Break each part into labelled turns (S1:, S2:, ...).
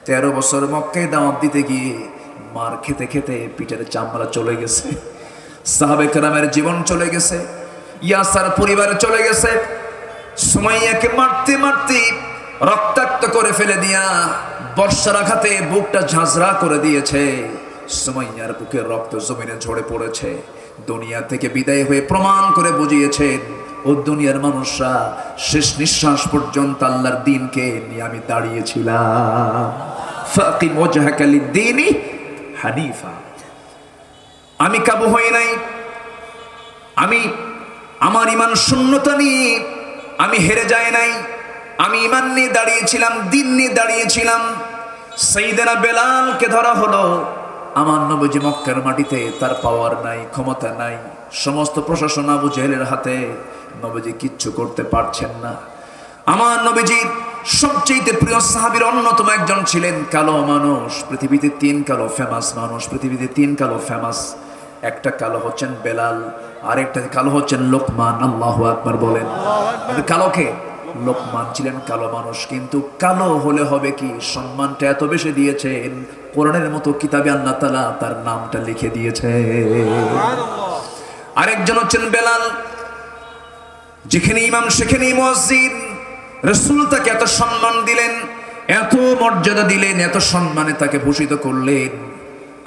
S1: 13 বছর মক্কায় দাওয়াত দিতে গিয়ে মার খেতে খেতে পিঠের চামড়া চলে গেছে, সাহাবে কেরামের জীবন চলে গেছে, ইয়াসার পরিবার চলে গেছে। সুমাইয়াকে মারতে মারতে রক্তাক্ত করে ফেলে দিয়া বর্ষার আঘাতে বুকটা ঝাঁঝরা করে দিয়েছে। সুমাইয়ার বুকের রক্ত জমিনে ঝরে পড়েছে। দুনিয়া থেকে বিদায় হয়ে প্রমাণ করে বুঝিয়েছেন, ও দুনিয়ার মানুষরা, শেষ নিঃশ্বাস পর্যন্ত আল্লাহর দ্বীনকে নিয়ে আমি দাঁড়িয়েছিলাম। ফাকিম ওয়াজহাকা লিদ-দীনি হানিফা। আমি কাবু হই নাই, আমি আমার ইমান শূন্যতা নিয়ে আমি হেরে যাই নাই, আমি ইমান নিয়ে দাঁড়িয়েছিলাম, দ্বীন নিয়ে দাঁড়িয়েছিলাম। সাইয়েদনা বেলালকে ধরা হলো। আমার নবীজি মক্কার মাটিতে, তার পাওয়ার নাই, ক্ষমতা নাই, সমস্ত প্রশাসন আবু জেহেলের হাতে, নবীজি কিচ্ছু করতে পারছেন না। আমার নবীজির সবচেয়ে প্রিয় সাহাবীর অন্যতম একজন ছিলেন কালো মানুষ। পৃথিবীতে 3 কালো ফেমাস মানুষ, পৃথিবীতে 3 কালো ফেমাস। একটা কালো হচ্ছেন বেলাল, আরেকটা কালো হচ্ছেন লোকমান। আল্লাহু আকবার বলেন। কালোকে লোকমান ছিলেন কালো মানুষ, কিন্তু কালো হলে হবে কি, সম্মানটা এত বেশি দিয়েছেন, কোরআনের মতো কিতাবে আল্লাহ তাআলা তার নামটা লিখে দিয়েছে। আরেকজন হচ্ছেন বেলাল, যেখানে ইমাম সেখানেই মুয়াজ্জিন। রাসূল তাকে এত সম্মান দিলেন, এত মর্যাদা দিলেন, এত সম্মানে তাকে ভূষিত করলেন।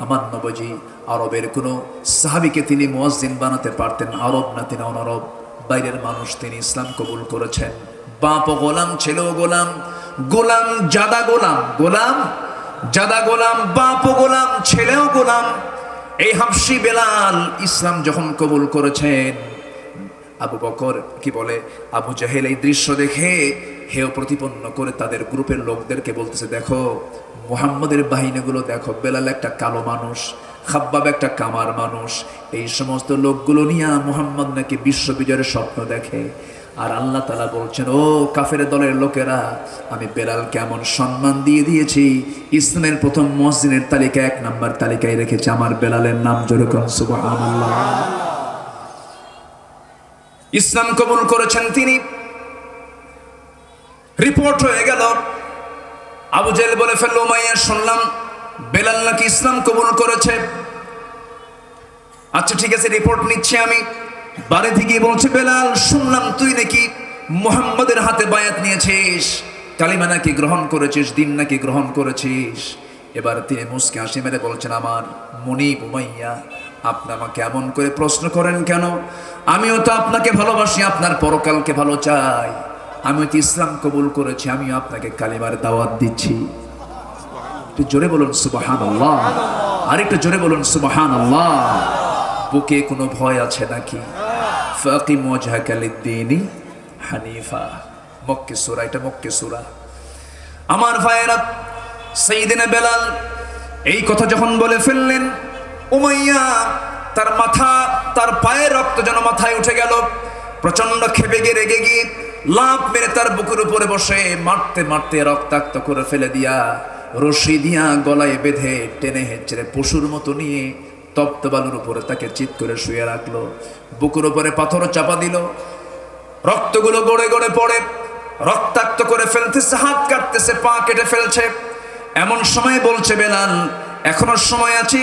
S1: আমার নবীজি আরবের কোনো সাহাবীকে তিনি মুয়াজ্জিন বানাতে পারতেন। আরব না, তিনি অনারব, বাইরের মানুষ, তিনি ইসলাম কবুল করেছেন। বাপ গোলাম, ছেলেও গোলাম, গোলাম জাদা গোলাম, গোলাম জাদা গোলাম, বাপ গোলাম, ছেলেও গোলাম। এই হাবশী বেলাল ইসলাম যখন কবুল করেছেন, আবু বকর কি বলে, আবু জাহেল এই দৃশ্য দেখে হেয় প্রতিপন্ন করে তাদের গ্রুপের লোকদেরকে বলতেছে, দেখো মুহাম্মদের বাহিনীগুলো দেখো, বেলাল একটা কালো মানুষ, খাব্বাব একটা কামার মানুষ। এই সমস্ত লোকগুলো নিয়ে মুহাম্মদ নাকি বিশ্ব বিজয়ের স্বপ্ন দেখে। আর আল্লাহ তাআলা বলছেন, ও কাফের দলের লোকেরা, আমি বেলালকে এমন সম্মান দিয়ে দিয়েছি, ইসলামের প্রথম মুয়াজ্জিনের তালিকা 1 নম্বর তালিকায় রেখেছে আমার বেলালের নাম। জোরে কোন সুবহানাল্লাহ। ইসলাম কবুল করেছেন তিনি। রিপোর্ট হয়ে গেল, আবু জেহেল বলে ফেলল, উমাইয়া শুনলাম বেলাল নাকি ইসলাম কবুল করেছে। আচ্ছা ঠিক আছে, রিপোর্ট নিচ্ছি আমি। বাড়ি থেকে বলছে, বেলাল শুনলাম তুই নাকি মুহাম্মাদের হাতে বায়াত নিয়েছিস, কালিমা নাকি গ্রহণ করেছিস, দিন নাকি গ্রহণ করেছিস। এবার তিনি মুস্কি হাসি মেরে বলছেন, আমার মুনিব উমাইয়া, আপনি আমাকে এমন করে প্রশ্ন করেন কেন? আমিও তো আপনাকে ভালোবাসি, আপনার পরকালকে ভালো চাই, আমিও তো ইসলাম কবুল করেছি, আমিও আপনাকে কালিমার দাওয়াত দিচ্ছি। একটু জোরে বলুন সুবহানাল্লাহ, আর একটু জোরে বলুন সুবহানাল্লাহ। বুকে কোনো ভয় আছে নাকি? ফাকিম ওয়াজহাকা লিদ-দীনি হানিফা। মক্কি সূরা, এটা মক্কি সূরা। আমার ভাইয়েরা, সাইয়েদনা বেলাল এই কথা যখন বলে ফেললেন, উমাইয়া তার মাথা, তার পায়ের রক্ত যেন মাথায় উঠে গেল। প্রচন্ড ক্ষেপে গিয়ে রেগে গিয়ে লাফ মেরে তার বুকের উপরে বসে মারতে মারতে রক্তাক্ত করে ফেলে দিয়া, রশি দিয়া গলায় বেঁধে টেনে হেঁচড়ে পশুর মতো নিয়ে তপ্ত বালুর উপরে তাকে চিৎ করে শুয়ে রাখলো। বুকের উপরে পাথর চাপা দিল, রক্তগুলো গড়ে গড়ে পড়ে, রক্তাক্ত করে ফেলতেছে, হাত কাটতেছে, পা কেটে ফেলছে। এমন সময় বলছে বেলাল, এখনো সময় আছে,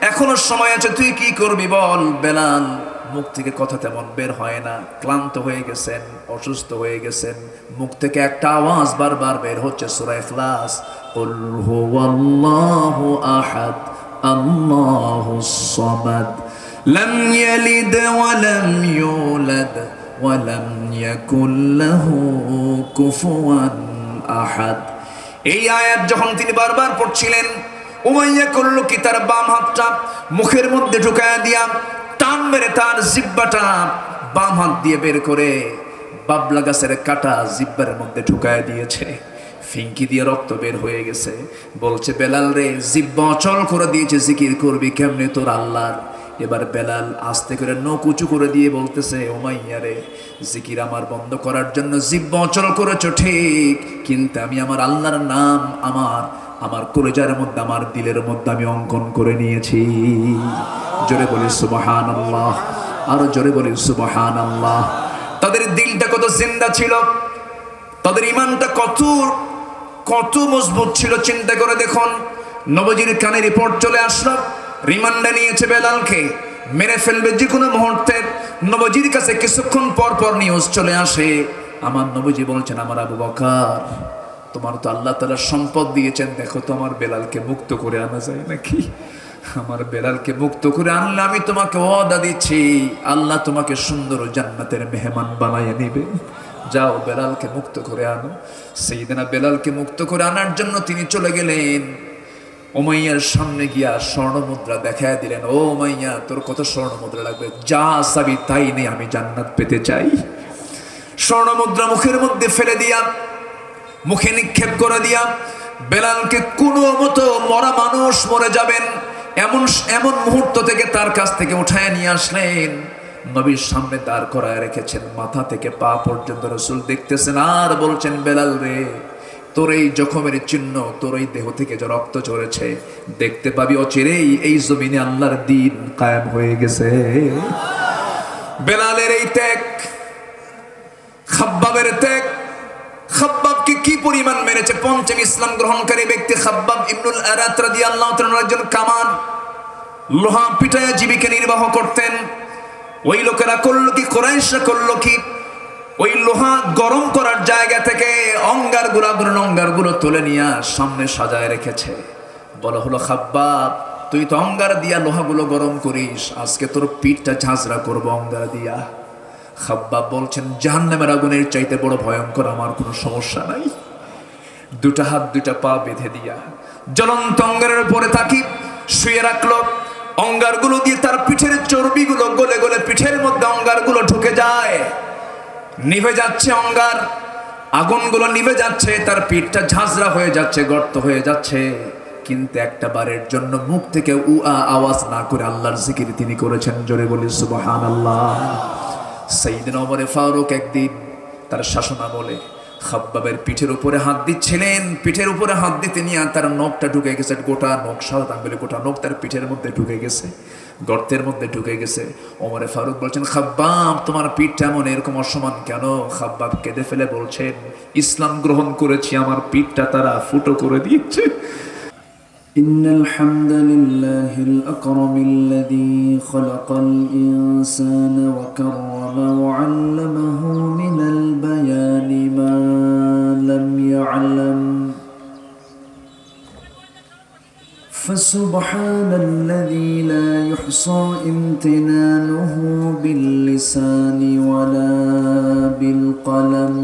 S1: এখনো সময় আছে, তুই কি করবি বল। বেলাল মুখ থেকে কথা তেমন বের হয় না, ক্লান্ত হয়ে গেছেন, অসুস্থ হয়ে গেছেন। মুখ থেকে একটা আওয়াজ বারবার বের হচ্ছে, সূরা ইখলাস, কুল হুয়াল্লাহু আহাদ আল্লাহুস সামাদ লাম ইয়ালিদ ওয়া লাম ইউলাদ ওয়া লাম ইয়াকুল লাহু কুফুয়ান আহাদ। এই আয়াত যখন তিনি বারবার পড়ছিলেন, উমাইয়া করল কি, তার বাম হাতটা মুখের মধ্যে ঢুকায়া দিয়া টান মেরে তার জিহ্বাটা বাম হাত দিয়ে বের করে বাবলা গাছের কাটা জিহ্বার মধ্যে ঢুকায়া দিয়েছে। ফিঙ্কি দিয়ে রক্ত বের হয়ে গেছে। বলছে, বেলাল রে, জিহ্বা অচল করে দিয়েছে, জিকির করবি কেমনে তোর আল্লাহর। এবার বেলাল আস্তে করে নখ উঁচু করে দিয়ে বলতেছে, উমাইয়া রে, জিকির আমার বন্ধ করার জন্য জিহ্বা অচল করেছো ঠিক, কিন্তু আমি আমার আল্লাহর নাম আমার কলেজার মধ্যে, আমার দিলের মধ্যে আমি অঙ্কন করে নিয়েছি। জোরে বলি সুবহানাল্লাহ, আরো জোরে বলি সুবহানাল্লাহ। তাদের দিলটা কত জিন্দা ছিল, তাদের ইমানটা কত কত মজবুত ছিল চিন্তা করে দেখুন। নবীজির কানে রিপোর্ট চলে আসলো, রিমান্ডে নিয়েছে বেলালকে, মেরে ফেলবে যে কোনো মুহূর্তে। নবীজির কাছে কিছুক্ষণ পর পর নিউজ চলে আসে, আমার নবীজি বলছেন, আমার আবু বকর, তোমার তো আল্লাহ তাআলা সম্পদ দিয়েছেন, দেখো তো আমার বেলালকে মুক্ত করে আনা যায় নাকি। আমার বেলালকে মুক্ত করে আনলে আমি তোমাকে ওয়াদা দিচ্ছি, আল্লাহ তোমাকে সুন্দর জান্নাতের মেহমান বানাইয়া নিবে। যাও বেলালকে মুক্ত করে আনো। সাইয়েদনা বেলালকে মুক্ত করে আনার জন্য তিনি চলে গেলেন। উমাইয়ার সামনে গিয়া স্বর্ণ মুদ্রা দেখায় দিলেন। ও উমাইয়া, তোর কত স্বর্ণ মুদ্রা লাগবে? যা চাবি তাই নেই, আমি জান্নাত পেতে চাই। স্বর্ণ মুদ্রা মুখের মধ্যে ফেলে দিয়া, মুখে নিক্ষেপ করে দিয়া, বেলালকে কোনো মতো মরা মানুষ মরে যাবেন এমন এমন মুহূর্ত থেকে তার কাছ থেকে উঠায় নিয়ে আসলেন, নবীর সামনে দাঁড় করায় রেখেছেন। মাথা থেকে পা পর্যন্ত রাসূল দেখতেছেন আর বলছেন, বেলাল রে, তোর এই জখমের চিহ্ন, তোর এই দেহ থেকে যে রক্ত ঝরেছে, দেখতে পাবি অচিরেই এই জমিনে আল্লাহর দ্বীন কায়েম হয়ে গেছে। বেলালের এই ত্যাগ, খাব্বাবের ত্যাগ, খাব্বাবকে কি পরিমাণ মেরেছে। পঞ্চম ইসলাম গ্রহণকারী ব্যক্তি খাব্বাব ইবনুল আরাত রাদিয়াল্লাহু তাআলা একজন কামান, লোহা পিটায় জীবিকা নির্বাহ করতেন। ওই লোকেরা করলো কি, কুরাইশরা করলো কি, ওই লোহা গরম করার জায়গা থেকে অঙ্গারগুলো তুলে নিয়ে সামনে সাজায় রেখেছে। বলা হলো, খাব্বাব, তুই তো অঙ্গার দিয়া লোহাগুলো গরম করিস, আজকে তোর পিঠটা ঝাঁঝরা করবো অঙ্গার দিয়া। খাব্বাব বলছেন, জাহান্নামের আগুনের চাইতে বড় ভয়ঙ্কর আমার কোনো সমস্যা নাই। দুটা হাত দুটা পা বেঁধে দিয়া জ্বলন্ত অঙ্গারের উপরে তাকি শুয়ে রাখলো। অঙ্গারগুলো দিয়ে তার পিঠের চর্বিগুলো গলে গলে পিঠের মধ্যে অঙ্গারগুলো ঢুকে যায়। নিভে যাচ্ছে অঙ্গার, আগুনগুলো নিভে যাচ্ছে, তার পিঠটা ঝাঁঝরা হয়ে যাচ্ছে, গর্ত হয়ে যাচ্ছে। কিন্তু একটা বারের জন্য মুখ থেকে আওয়াজ না করে আল্লাহর জিকির তিনি করেছেন। জোরে বলি সুবহানাল্লাহ। সাইয়েদনা ওমর ফারুক একদিন তার শাসনামলে খাব্বাবের পিঠের উপরে হাত দিচ্ছিলেন। পিঠের উপরে হাত দিতে নিয়ে তার নখটা ঢুকে গেছে, গোটা নখ, সাত আঙ্গুলে গোটা নখ তার পিঠের মধ্যে ঢুকে গেছে, গর্তের মধ্যে ঢুকে গেছে। ওমরে ফারুক বলছেন, খাব্বাব, তোমার পিঠটা এমন এরকম অসমান কেন? খাব্বাব কেঁদে ফেলে বলছেন, ইসলাম গ্রহণ করেছি, আমার পিঠটা তারা ফুটো করে দিয়েছে।
S2: إن الحمد لله الأكرم الذي خلق الإنسان وكرم وعلمه من البيان ما لم يعلم فسبحان الذي لا يحصى امتنانه باللسان ولا بالقلم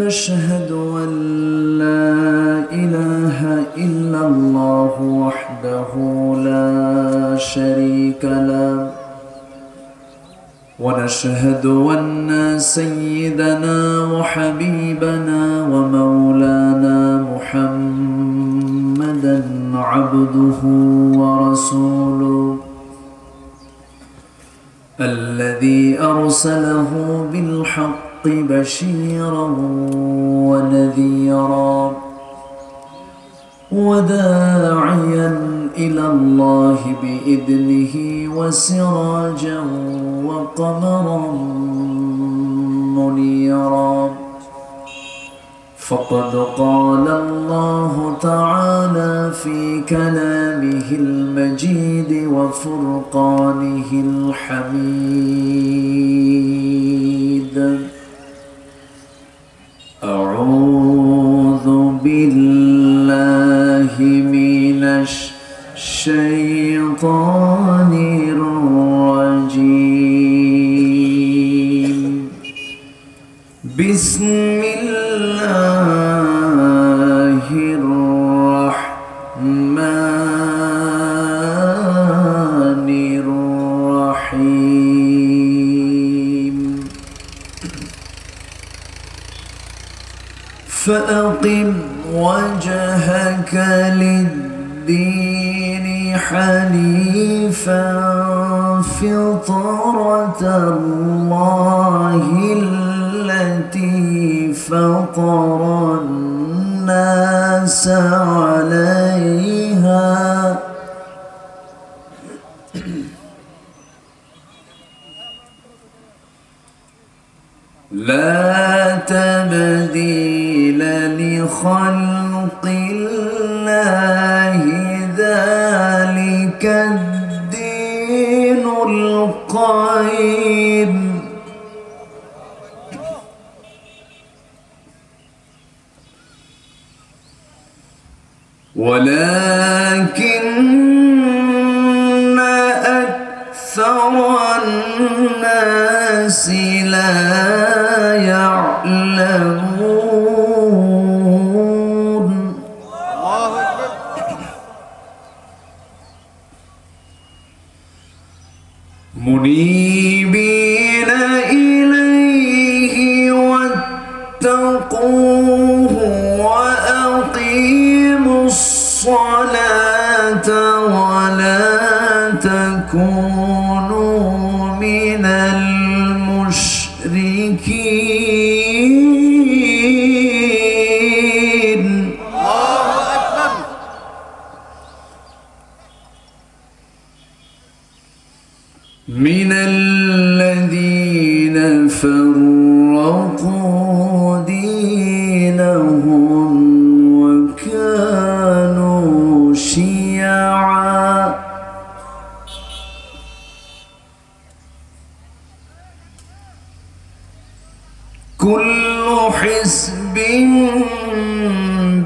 S2: نشهد أن لا إله إلا الله وحده لا شريك له ونشهد أن سيدنا وحبيبنا ومولانا محمدا عبده ورسوله الذي أرسله بالحق بشيرا ونذيرا وداعيا إلى الله بإذنه وسراجا وقمرا منيرا فقد قال الله تعالى في كلامه المجيد وفرقانه الحميد أعوذ بالله من الشيطان الرجيم بسم الله الرحمن الرحيم فأقم وجهك للدين حنيفا فطرة الله التي فطر الناس عليها لا تبديل خلق الله ذلك الدين القيم ولكن أكثر الناس لا يعلمون منيبين إليه واتقوه وأقيموا الصلاة ولا تكونوا من المشركين من الذين فرقوا دينهم وكانوا شيعا كل حزب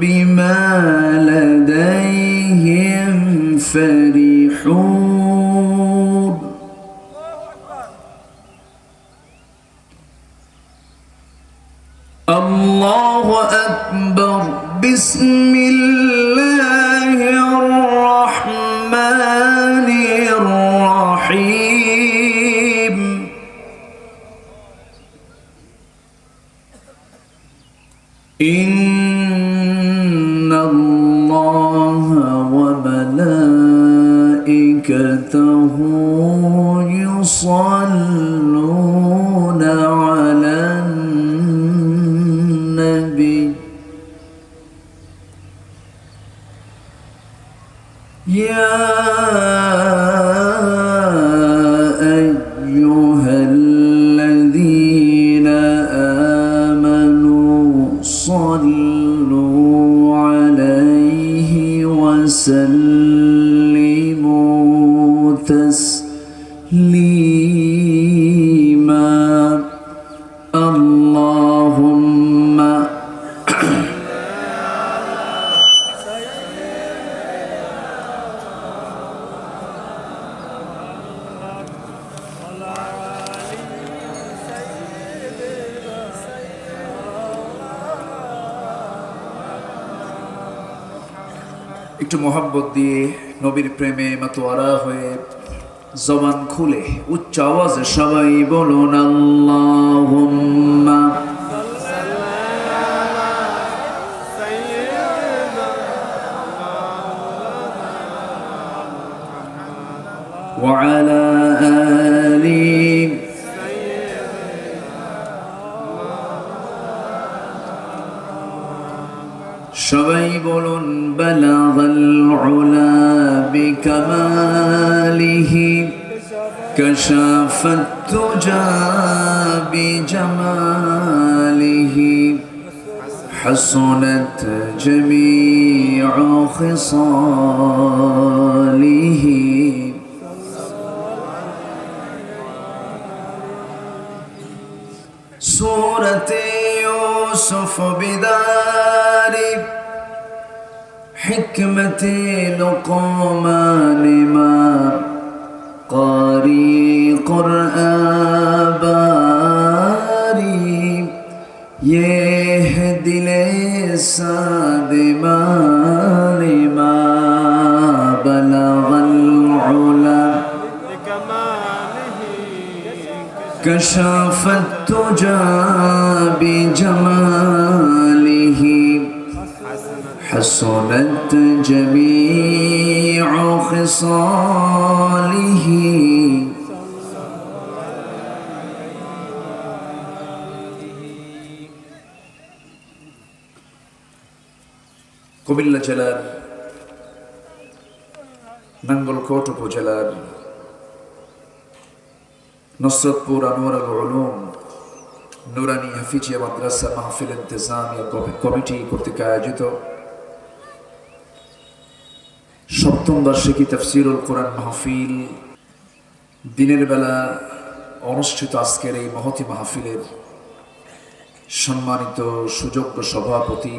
S2: بما لديهم فرحون الله أكبر بسم الله الرحمن الرحيم إن الله وملائكته يصلون على النبي يا أيها الذين آمنوا صلوا عليه وسلموا تسليما اللهم
S1: একটু মোহাব্বত দিয়ে নবীর প্রেমে মাতোয়ারা হয়ে জবান খুলে উচ্চ আওয়াজে সবাই বলুন আল্লাহুম্মা ওয়া আলা আলি সবাই বলুন বালাগাল উলা বিকামালিহি কাশাফাত তুজা বিজামালিহি হাসনাত জামিউ খিসালিহি সূরাতে ইউসুফ বিদারি حكمة لقمان ما قاري قرآن باري يهدي لساد ما لما بلغ العلا كشف التجا بجماله حسنت جميع خصاله কুমিল্লা জেলার নাঙ্গলকোট উপজেলার নসরতপুর আনোয়ার আল উলুম নুরানি হাফিজিয়া মাদ্রাসা মাহফিল ইন্তেজামিয়া কমিটি কর্তৃক আয়োজিত সপ্তম বার্ষিকী তাফসীরুল কোরআন মাহফিল দিনের বেলা অনুষ্ঠিত আজকের এই মহতী মাহফিলের সম্মানিত সুযোগ্য সভাপতি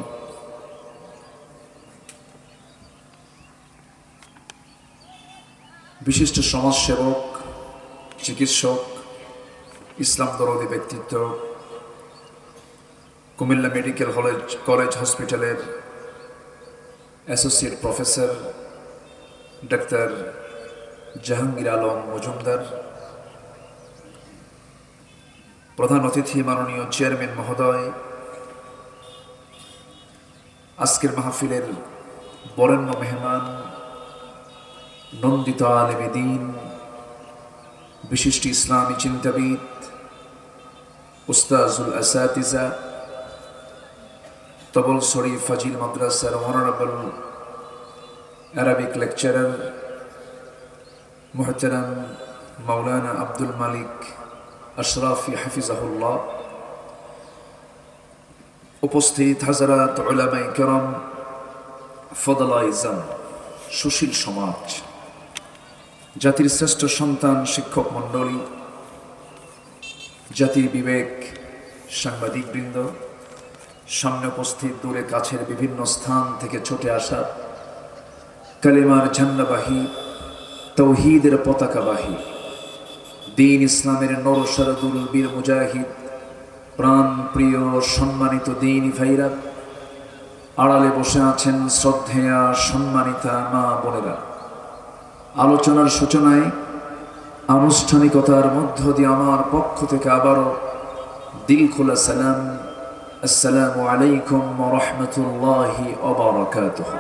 S1: বিশিষ্ট সমাজসেবক, চিকিৎসক, ইসলাম দরদি ব্যক্তিত্ব, কুমিল্লা মেডিকেল কলেজ হসপিটালের associate professor doctor Jahangir Alam Majumdar, প্রধান অতিথি মাননীয় চেয়ারম্যান মহোদয়, আজকের মাহফিলের বরেণ্য মেহমান, নন্দিত আলেমে দ্বীন, বিশিষ্ট ইসলামী চিন্তাবিদ, উস্তাজুল আসাতিজা, তবলছড়ি ফাজিল মাদ্রাসার অনারেবল অ্যারাবিক লেকচারার মুহতারাম মাওলানা আব্দুল মালিক আশরাফি হাফিজাহুল্লাহ, উপস্থিত হাজারাত উলামায়ে কেরাম, ফদলাইজাম, সুশীল সমাজ, জাতির শ্রেষ্ঠ সন্তান, শিক্ষক মণ্ডলী, জাতির বিবেক, সাংবাদিকবৃন্দ, সামনে উপস্থিত, দূরে কাছের বিভিন্ন স্থান থেকে ছুটে আসা কালেমার ঝান্ডাবাহী, তৌহিদের পতাকাবাহী, দ্বীন ইসলামের নরসরদুল বীর মুজাহিদ, প্রাণ প্রিয় সম্মানিত দ্বীনি ভাইরা, আড়ালে বসে আছেন শ্রদ্ধেয়া সম্মানিতা মা বোনেরা। আলোচনার সূচনায় আনুষ্ঠানিকতার মধ্য দিয়ে আমার পক্ষ থেকে আবারও দিল খোলা সালাম, আসসালামু আলাইকুম ওয়া রাহমাতুল্লাহি ওয়া বারাকাতুহু।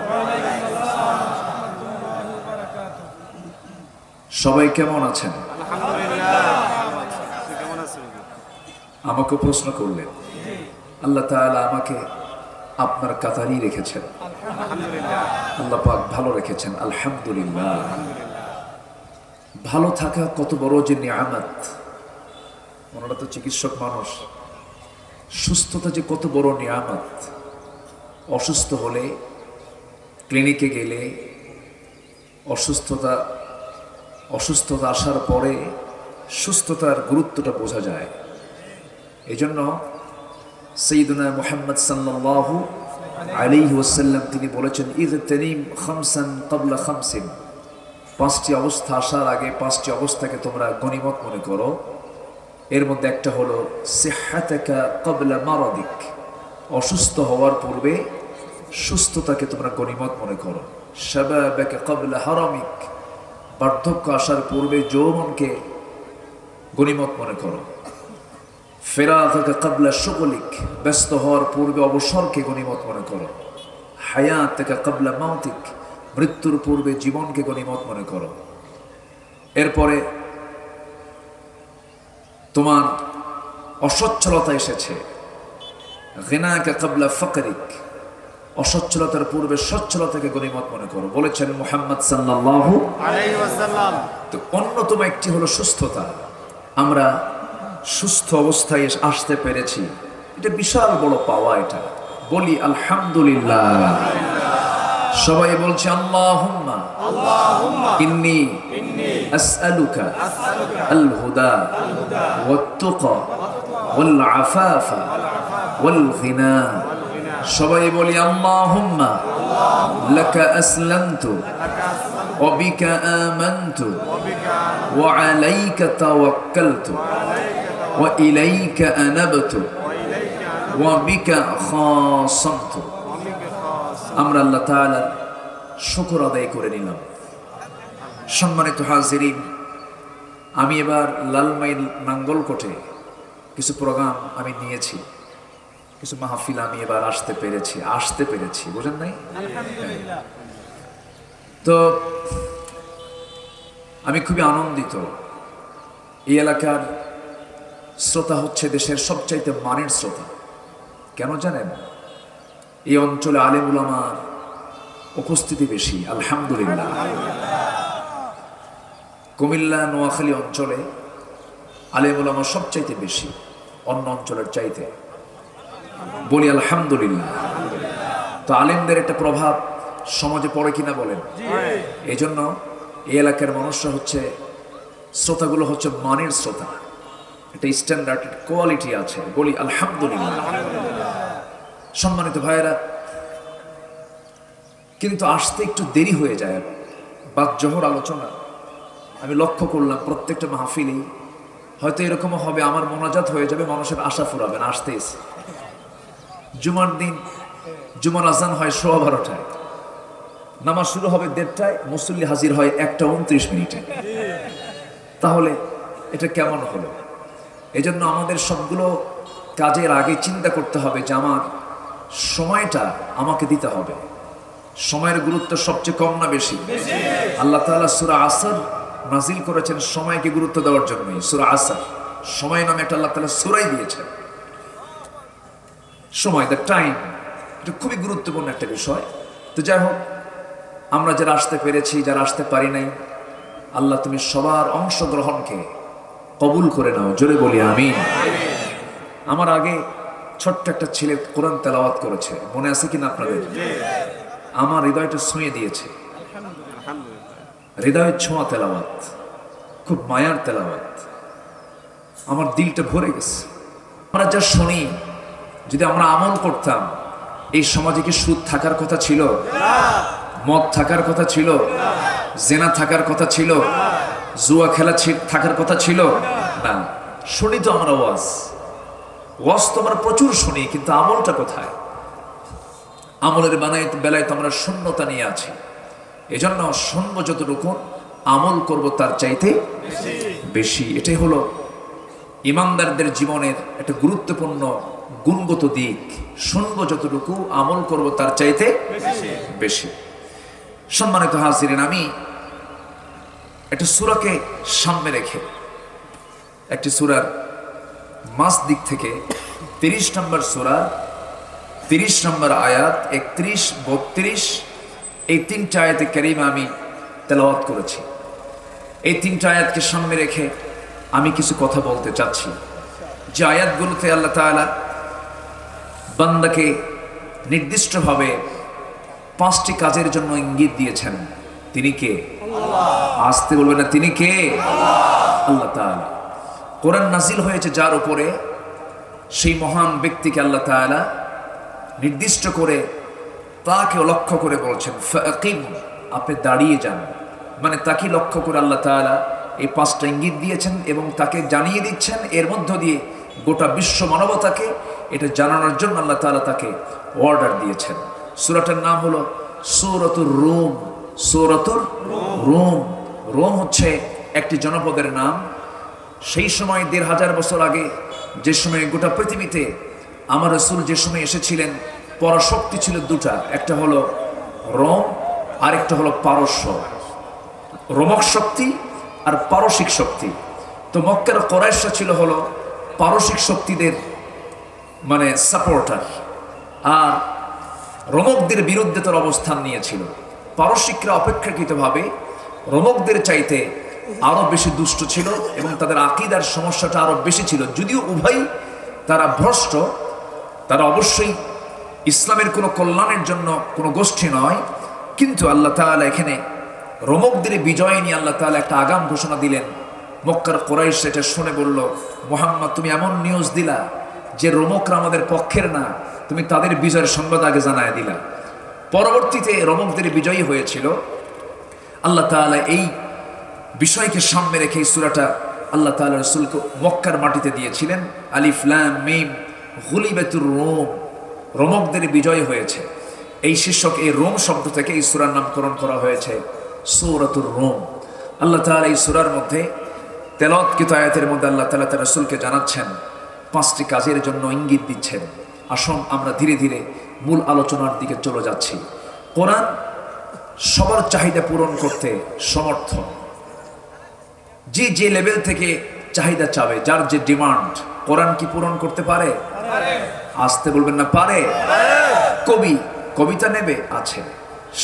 S1: সবাই কেমন আছেন? আমাকে প্রশ্ন করলেন, আল্লাহ তাআলা আমাকে আপনার কাতারই রেখেছেন, আল্লাহ পাক ভালো রেখেছেন, আলহামদুলিল্লাহ। ভালো থাকা কত বড় যে নিয়ামত, ওনারা তো চিকিৎসক মানুষ, সুস্থতা যে কত বড় নিয়ামত। অসুস্থ হলে, ক্লিনিকে গেলে, অসুস্থতা আসার পরে সুস্থতার গুরুত্বটা বোঝা যায়। এই জন্য সাইয়্যিদুনা মুহাম্মদ সাল্লাল্লাহু আলাইহি ওয়াসাল্লাম তিনি বলেছেন, ইযতানিম খামসান ক্বাবলা খামসিন, পাঁচটি অবস্থা আসার আগে পাঁচটি অবস্থাকে তোমরা গনিমত মনে করো। এর মধ্যে একটা হলো সিহহাতাকা ক্বাবলা মারাদিক, অসুস্থ হওয়ার পূর্বে সুস্থতাকে তোমরা গনিমত মনে করো। শাবাবাকা ক্বাবলা হারামিক, বার্ধক্য আসার পূর্বে যৌবনকে গনিমত মনে করো। ফেরাগাকা ক্বাবলা শুগলিক, ব্যস্ত হওয়ার পূর্বে অবসরকে গনিমত মনে করো। হায়াতাকা ক্বাবলা মাউতিক, মৃত্যুর পূর্বে জীবনকে গনিমত মনে করো। এরপরে তোমার অসচ্ছলতা এসেছে, গিনাকা ক্বাবলা ফাকরিক, অসচ্ছলতার পূর্বে সচ্ছলতাকে গনিমত মনে করো, বলেছেন মুহাম্মদ সাল্লাল্লাহু আলাইহি ওয়াসাল্লাম। তো অন্যতম একটি হলো সুস্থতা। আমরা সুস্থ অবস্থায় আসতে পেরেছি, এটা বিশাল বড় পাওয়া। এটা বলি আলহামদুলিল্লাহ। সবাই বলছে আল্লাহুম্মা ইন্নী আসআলুকা আল হুদা ওয়াত তুকা ওয়াল আফাফা ওয়াল গিনা। সবাই বলি আল্লাহুম্মা লাকা আসলামতু ওয়া বিকা আমানতু ওয়া আলাইকা তাওয়াক্কালতু ওয়া ইলাইকা আনাবতু ওয়া বিকা খাসামতু। আমরা আল্লাহ তাআলার শুকর আদায় করে নিলাম। সম্মানিত হাজিরিন, আমি এবার লালমাইল নাঙ্গলকোটে কিছু প্রোগ্রাম আমি নিয়েছি, কিছু মাহফিল আমি এবার আসতে পেরেছি, বুঝেন নাই? তো আমি খুবই আনন্দিত। এই এলাকার শ্রোতা হচ্ছে দেশের সবচাইতে মানের শ্রোতা। কেন জানেন? এই অঞ্চলে আলেম উলামার উপস্থিতি বেশি, আলহামদুলিল্লাহ। কুমিল্লা নোয়াখালী অঞ্চলে আলেম উলামা সবচাইতে বেশি। অন্য অঞ্চলের চাইতে? বলি আলহামদুলিল্লাহ। তো আলেমদের একটা প্রভাব সমাজে পড়ে কিনা বলেন? এই জন্য এই এলাকার মানুষরা হচ্ছে, শ্রোতাগুলো হচ্ছে মানের শ্রোতা, একটা স্ট্যান্ডার্ড কোয়ালিটি আছে। বলি আলহামদুলিল্লাহ। সম্মানিত ভাইয়েরা, কিন্তু আসতে একটু দেরি হয়ে যায়। বাদ জোহর আলোচনা আমি লক্ষ্য করলাম প্রত্যেকটা মাহফিলেই হয়তো এরকমও হবে, আমার মোনাজাত হয়ে যাবে, মানুষের আশা ফুরাবে না, আসতেছে। জুমার দিন জুমার আজান হয় 12:15, নামাজ শুরু হবে 1:30টায়, মুসল্লি হাজির হয় 1:29। তাহলে এটা কেমন হলো? এই জন্য আমাদের সবগুলো কাজের আগে চিন্তা করতে হবে যে আমার সময়টা আমাকে দিতে হবে। সময়ের গুরুত্ব সবচেয়ে কম না বেশি? আল্লাহ তাআলা সূরা আসর নাজিল করেছেন সময়কে গুরুত্ব দেওয়ার জন্যই। সূরা আসর, সময় নামে একটা আল্লাহ তাআলা সূরাই দিয়েছেন। সময়, দ্য টাইম, এটা খুবই গুরুত্বপূর্ণ একটা বিষয়। তো যাই হোক, আমরা যারা আসতে পেরেছি, যারা আসতে পারি নাই, আল্লাহ তুমি সবার অংশগ্রহণকে কবুল করে নাও। জোরে বলি আমিন। আমার আগে ছোট্ট একটা ছেলে কোরআন তেলাওয়াত করেছে, মনে আছে কিনা আপনাদের? আমার হৃদয়টা ছুঁয়ে দিয়েছে। হৃদয়ের ছোঁয়া তেলাওয়াত, খুব মায়ার তেলাওয়াত, আমার দিলটা ভরে গেছে। আমরা যা শুনি, যদি আমরা আমল করতাম, এই সমাজে কি সুদ থাকার কথা ছিল? মদ থাকার কথা ছিল? জেনা থাকার কথা ছিল? জুয়া খেলা থাকার কথা ছিল? না। শুনি তো আমরা ওয়াজ তো আমরা প্রচুর শুনি, কিন্তু আমলটা কোথায়? আমলের বেলায় তো আমরা শূন্যতা নিয়ে আছি। এজন্য শুনবো যতটুকু, আমল করব তার চাইতে বেশি। এটাই হলো ইমানদারদের জীবনের একটা গুরুত্বপূর্ণ গুণগত দিক। শুনবো যতটুকু, আমল করব তার চাইতে বেশি। সম্মানিত হাজিরিন, আমি একটা সূরাকে সামনে রেখে, একটি সূরার মাস দিক থেকে 30 নম্বর সূরা, 30 নম্বর আয়াত, 31, 32, এই 3টা আয়াতে কারিমা আমি তেলাওয়াত করেছি। এই 3টা আয়াতকে সামনে রেখে আমি কিছু কথা বলতে চাচ্ছি। যে আয়াতগুলোতে আল্লাহ তাআলা বান্দাকে নির্দিষ্টভাবে 5টি কাজের জন্য ইঙ্গিত দিয়েছেন। তিনি কে? আসতে বলবেন না, তিনি কে? আল্লাহ তাআলা। কোরআন নাজিল হয়েছে যার উপরে, সেই মহান ব্যক্তিকে আল্লাহ তাআলা নির্দিষ্ট করে তাকে লক্ষ্য করে বলছেন ফাকিম, আপনি দাঁড়িয়ে যান। মানে তাকে লক্ষ্য করে আল্লাহ তাআলা এই 5টা ইঙ্গিত দিয়েছেন এবং তাকে জানিয়ে দিচ্ছেন। এর মধ্য দিয়ে গোটা বিশ্ব মানবতাকে এটা জানানোর জন্য আল্লাহ তাআলা তাকে অর্ডার দিয়েছেন। সূরাটার নাম হলো সূরাতুর রুম। সূরাতুর রুম। রোম হচ্ছে একটি জনপদের নাম। সেই সময় 1500 বছর আগে, যে সময় গোটা পৃথিবীতে আমার রাসূল যে সময় এসেছিলেন, পরাশক্তি ছিল 2টা, একটা হলো রোম, আরেকটা হলো পারস্য। রোমক শক্তি আর পারসিক শক্তি। তো মক্কার কুরাইশরা ছিল হলো পারসিক শক্তিদের মানে সাপোর্টার, আর রোমকদের বিরুদ্ধে তার অবস্থান নিয়েছিল। পারসিকরা অপেক্ষাকৃতভাবে রোমকদের চাইতে আরো বেশি দুষ্ট ছিল এবং তাদের আকীদার সমস্যাটা আরো বেশি ছিল। যদিও উভয় তারা ভ্রষ্ট, তারা অবশ্যই ইসলামের কোনো কল্যাণের জন্য কোনো গোষ্ঠী নয়, কিন্তু আল্লাহ তাআলা এখানে রোমকদের বিজয় নিয়ে আল্লাহ তাআলা একটা আগাম ঘোষণা দিলেন। মক্কার কুরাইশ এটা শুনে বলল, মুহাম্মদ তুমি এমন নিউজ দিলা যে রোমকরা আমাদের পক্ষের না, তুমি তাদের বিজয়ের সংবাদ আগে জানায় দিলা। পরবর্তীতে রোমকদের বিজয়ী হয়েছিল। আল্লাহ তাআলা এই বিষয়কে সামনে রেখে এই সূরাটা আল্লাহ তাআলা রাসূলকে মক্কার মাটিতে দিয়েছিলেন। আলিফ লাম মিম গুলিবাতুর রোম, রোমকদের বিজয় হয়েছে। এই শীর্ষক, এই রোম শব্দ থেকে এই সূরার নামকরণ করা হয়েছে সূরাতুর রোম। আল্লাহ তাআলা এই সূরার মধ্যে তেলাওয়াতকৃত আয়াতের মধ্যে আল্লাহ তাআলা তার রাসূলকে জানাচ্ছেন 5টি কাজের জন্য ইঙ্গিত দিচ্ছেন। আসুন আমরা ধীরে ধীরে মূল আলোচনার দিকে চলে যাচ্ছি। কোরআন সবার চাহিদা পূরণ করতে সমর্থ। যে লেভেল থেকে চাহিদা চাবে, যার যে ডিমান্ড, কোরআন কি পূরণ করতে পারে? আসতে বলবেন না, পারে। কবি কবিতা নেবে, আছে।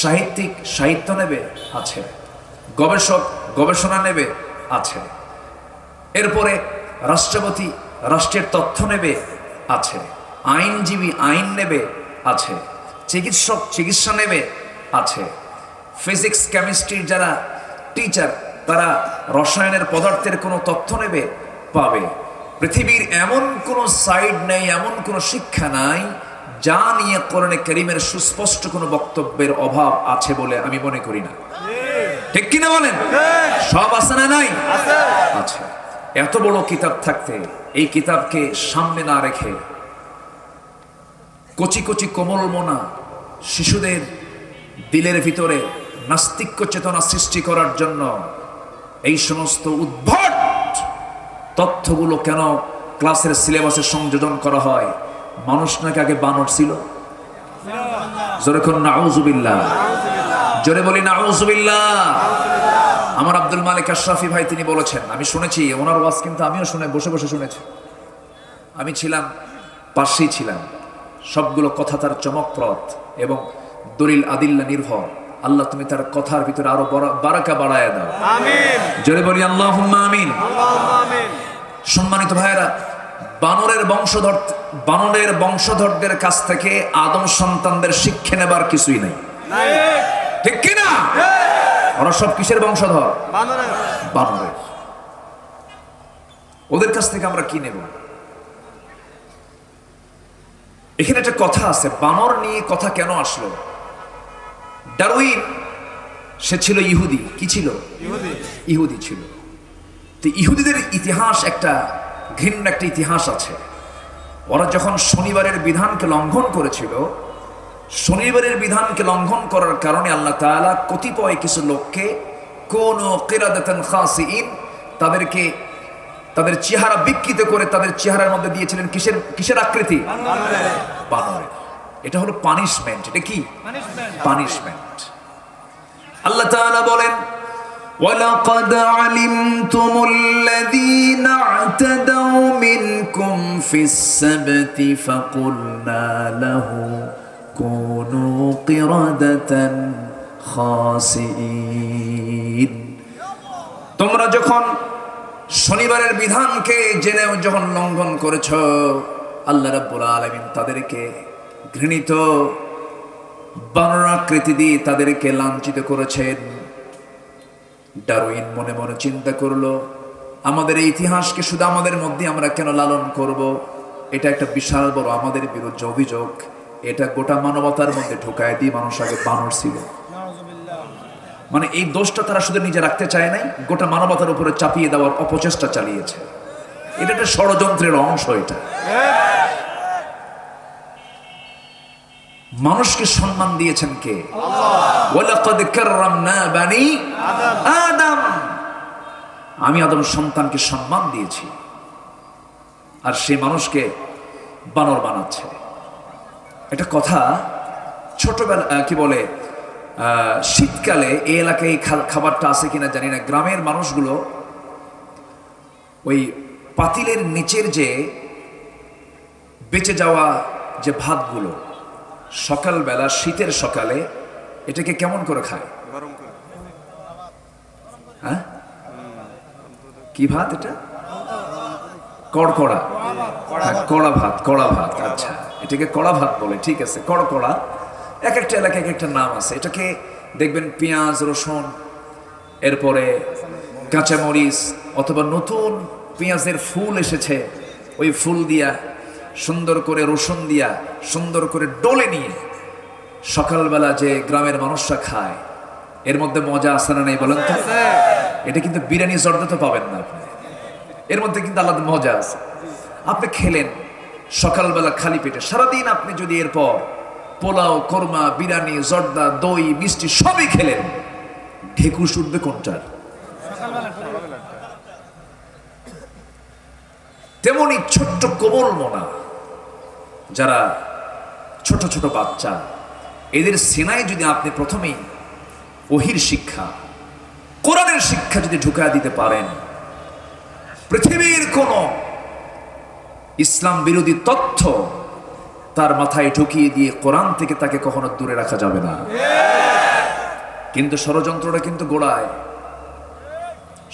S1: সাহিত্যিক সাহিত্য নেবে, আছে। গবেষক গবেষণা নেবে, আছে। এরপরে রাষ্ট্রপতি রাষ্ট্রের তথ্য নেবে, আছে। আইনজীবী আইন নেবে, আছে। চিকিৎসক চিকিৎসা নেবে, আছে। ফিজিক্স কেমিস্ট্রির যারা টিচার তারা রসায়নের পদার্থের কোনো তথ্য নেবে, পাবে। পৃথিবীর এমন কোনো সাইড নেই, এমন কোনো শিক্ষা নাই যা নিয়ে কোরআনে কারীমের সুস্পষ্ট কোনো বক্তব্যের অভাব আছে বলে আমি মনে করি না। ঠিক কিনা বলেন? সব আছে না নাই? আছে। এত বড় কিতাব থাকতে এই কিতাবকে সামনে না রেখে কচি কচি কোমল মোনা শিশুদের দিলের ভিতরে নাস্তিক্য চেতনা সৃষ্টি করার জন্য এই সমস্ত উদ্ভট তথ্যগুলো কেন ক্লাসের সিলেবাসে সংযোজন করা হয়? মানুষ নাকি আগে বানর ছিল? জোরে কোন নাউজুবিল্লাহ, জোরে বলি নাউজুবিল্লাহ। আমার আব্দুল মালিক আশরাফি ভাই তিনি বলেছেন, আমি শুনেছি ওনার ওয়াজ, কিন্তু আমিও শুনে বসে বসে শুনেছি। আমি ছিলাম, পাশেই ছিলাম। সবগুলো কথা তার চমকপ্রদ এবং দলিল আদিল্লা নির্ভর। আল্লাহ তুমি তার কথার ভিতরে আরো বারাকা বাড়ায় দাও, আমিন। জোরে বলি আল্লাহুম্মা আমিন। সম্মানিত ভাইয়েরা, বানরের বংশধরদের কাছ থেকে আদম সন্তানদের শিক্ষা নেবার কিছুই নাই, ঠিক কিনা? ওরা সব কিসের বংশধর? বানরের। ওদের কাছ থেকে আমরা কি নেব? এখানে একটা কথা আছে, বানর নিয়ে কথা কেন আসলো? ডারউইন সে ছিল ইহুদি। কি ছিল? ইহুদি ছিল। তো ইহুদিদের ইতিহাস একটা ঘৃণ্য একটা ইতিহাস আছে। ওরা যখন শনিবারের বিধানকে লঙ্ঘন করেছিল, শনিবারের বিধানকে লঙ্ঘন করার কারণে আল্লাহ তাআলা কতিপয় কিছু লোককে কোন কিরাদাতান খাসিইন তাদেরকে তাদের চেহারা বিকৃত করে তাদের চেহারার মধ্যে দিয়েছিলেন কিসের আকৃতি? বানরের। এটা হলো পানিশমেন্ট। এটা কি? পানিশমেন্ট। আল্লাহ তাআলা বলেন, وَلَقَدْ عَلِمْتُمُ الَّذِينَ اعْتَدَوْا مِنْكُمْ فِي السَّبْتِ فَقُلْنَا لَهُمْ كُونُوا قِرَدَةً خَاسِئِينَ। তোমরা যখন শনিবারের বিধানকে জেনেও যখন লঙ্ঘন করেছ, আল্লাহ রাব্বুল আলামিন তাদেরকে ঘৃণিত বানরাকৃতি দিয়ে তাদেরকে লাঞ্ছিত করেছেন। ডারউইন মনে মনে চিন্তা করলো, আমাদের এই ইতিহাসকে শুধু আমাদের মধ্যে আমরা কেন লালন করব? এটা একটা বিশাল বড় আমাদের বিরুদ্ধে অভিযোগ। এটা গোটা মানবতার মধ্যে ঢুকায় দিয়ে মানুষ আগে বানর ছিল। মানে এই দোষটা তারা শুধু নিজে রাখতে চায় নাই, গোটা মানবতার উপরে চাপিয়ে দেওয়ার অপচেষ্টা চালিয়েছে। এটা একটা ষড়যন্ত্রের অংশ। এটা মানুষকে সম্মান দিয়েছেন কে? ওয়ালাকাদ কাররামনা বানি আদম। আমি আদম সন্তানকে সম্মান দিয়েছি, আর সে মানুষকে বানর বানাচ্ছে। এটা কথা ছোটবেলা কি বলে, শীতকালে এই এলাকায় এই খাবারটা আছে কিনা জানি না, গ্রামের মানুষগুলো ওই পাতিলের নিচের যে বেঁচে যাওয়া যে ভাতগুলো সকালবেলা শীতের সকালে এটাকে কেমন করে খায়? হ্যাঁ, কি ভাত এটা? কড়কড়া। কড়া ভাত, কড়া ভাত। আচ্ছা, এটাকে কড়া ভাত বলে, ঠিক আছে। কড়কড়া, এক একটা এলাকায় এক একটা নাম আছে। এটাকে দেখবেন পেঁয়াজ রসুন, এরপরে কাঁচামরিচ, অথবা নতুন পেঁয়াজের ফুল এসেছে, ওই ফুল দিয়া সুন্দর করে রসুন দিয়া সুন্দর করে ডলে নিয়ে সকালবেলা যে গ্রামের মানুষরা খায়, এর মধ্যে মজা আছে না নেই বলেন তো? এটা কিন্তু বিরিয়ানি জর্দা তো পাবেন না আপনি, এর মধ্যে কিন্তু আলাদা মজা আছে। আপনি খেলেন সকালবেলা খালি পেটে, সারাদিন আপনি যদি এরপর পোলাও, কোরমা, বিরিয়ানি, জর্দা, দই, মিষ্টি সবই খেলেন, ঢেকুশ উঠবে কোনটার? তেমনি ছোট্ট কোমল মোনা যারা ছোট ছোট বাচ্চা, এদের সেনায় যদি আপনি প্রথমেই ওহির শিক্ষা, কোরআনের শিক্ষা যদি ঢুকায় দিতে পারেন, পৃথিবীর কোন ইসলাম বিরোধী তথ্য তার মাথায় ঢুকিয়ে দিয়ে কোরআন থেকে তাকে কখনো দূরে রাখা যাবে না। কিন্তু ষড়যন্ত্রটা কিন্তু গোড়ায়।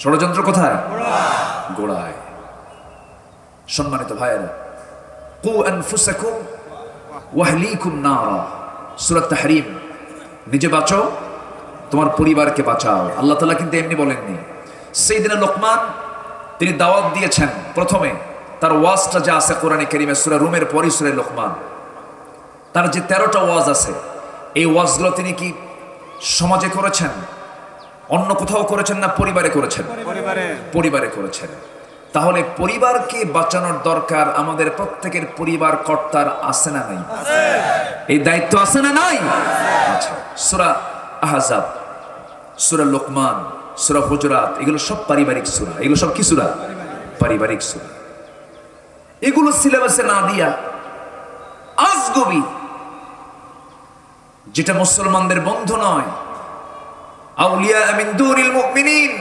S1: ষড়যন্ত্র কোথায়? গোড়ায়। সম্মানিত ভাইয়েরা, কু আনফুসাকুম ওয়া আহলিকুম নারা, সূরা তাহরিম। নিজে বাঁচো, তোমার পরিবারকে বাঁচাও। আল্লাহ তাআলা কিন্তু এমনি বলেননি। সাইয়েদনা লোকমান তিনি দাওয়াত দিয়েছেন, প্রথমে তার ওয়াজটা যা আছে কোরআনে কারীমে সূরা রুমের পরই সূরা লোকমান, তার যে 13টা ওয়াজ আছে, এই ওয়াজগুলো তিনি কি সমাজে করেছেন, অন্য কোথাও করেছেন, না পরিবারে করেছেন? পরিবারে করেছেন। তাহলে পরিবারকে বাঁচানোর দরকার আমাদের প্রত্যেকের পরিবার কর্তার আছে না নাই? এই দায়িত্ব আছে না নাই? আচ্ছা, সূরা আহজাব, সূরা লোকমান, সূরা হুজুরাত, এগুলো সব পারিবারিক সূরা। এগুলো সব কি সূরা? পারিবারিক সূরা। এগুলো সিলেবাসে না দিয়া আজগবি, যেটা মুসলমানদের বন্ধু নয়, আউলিয়া মিন দুনিল মুমিনিন,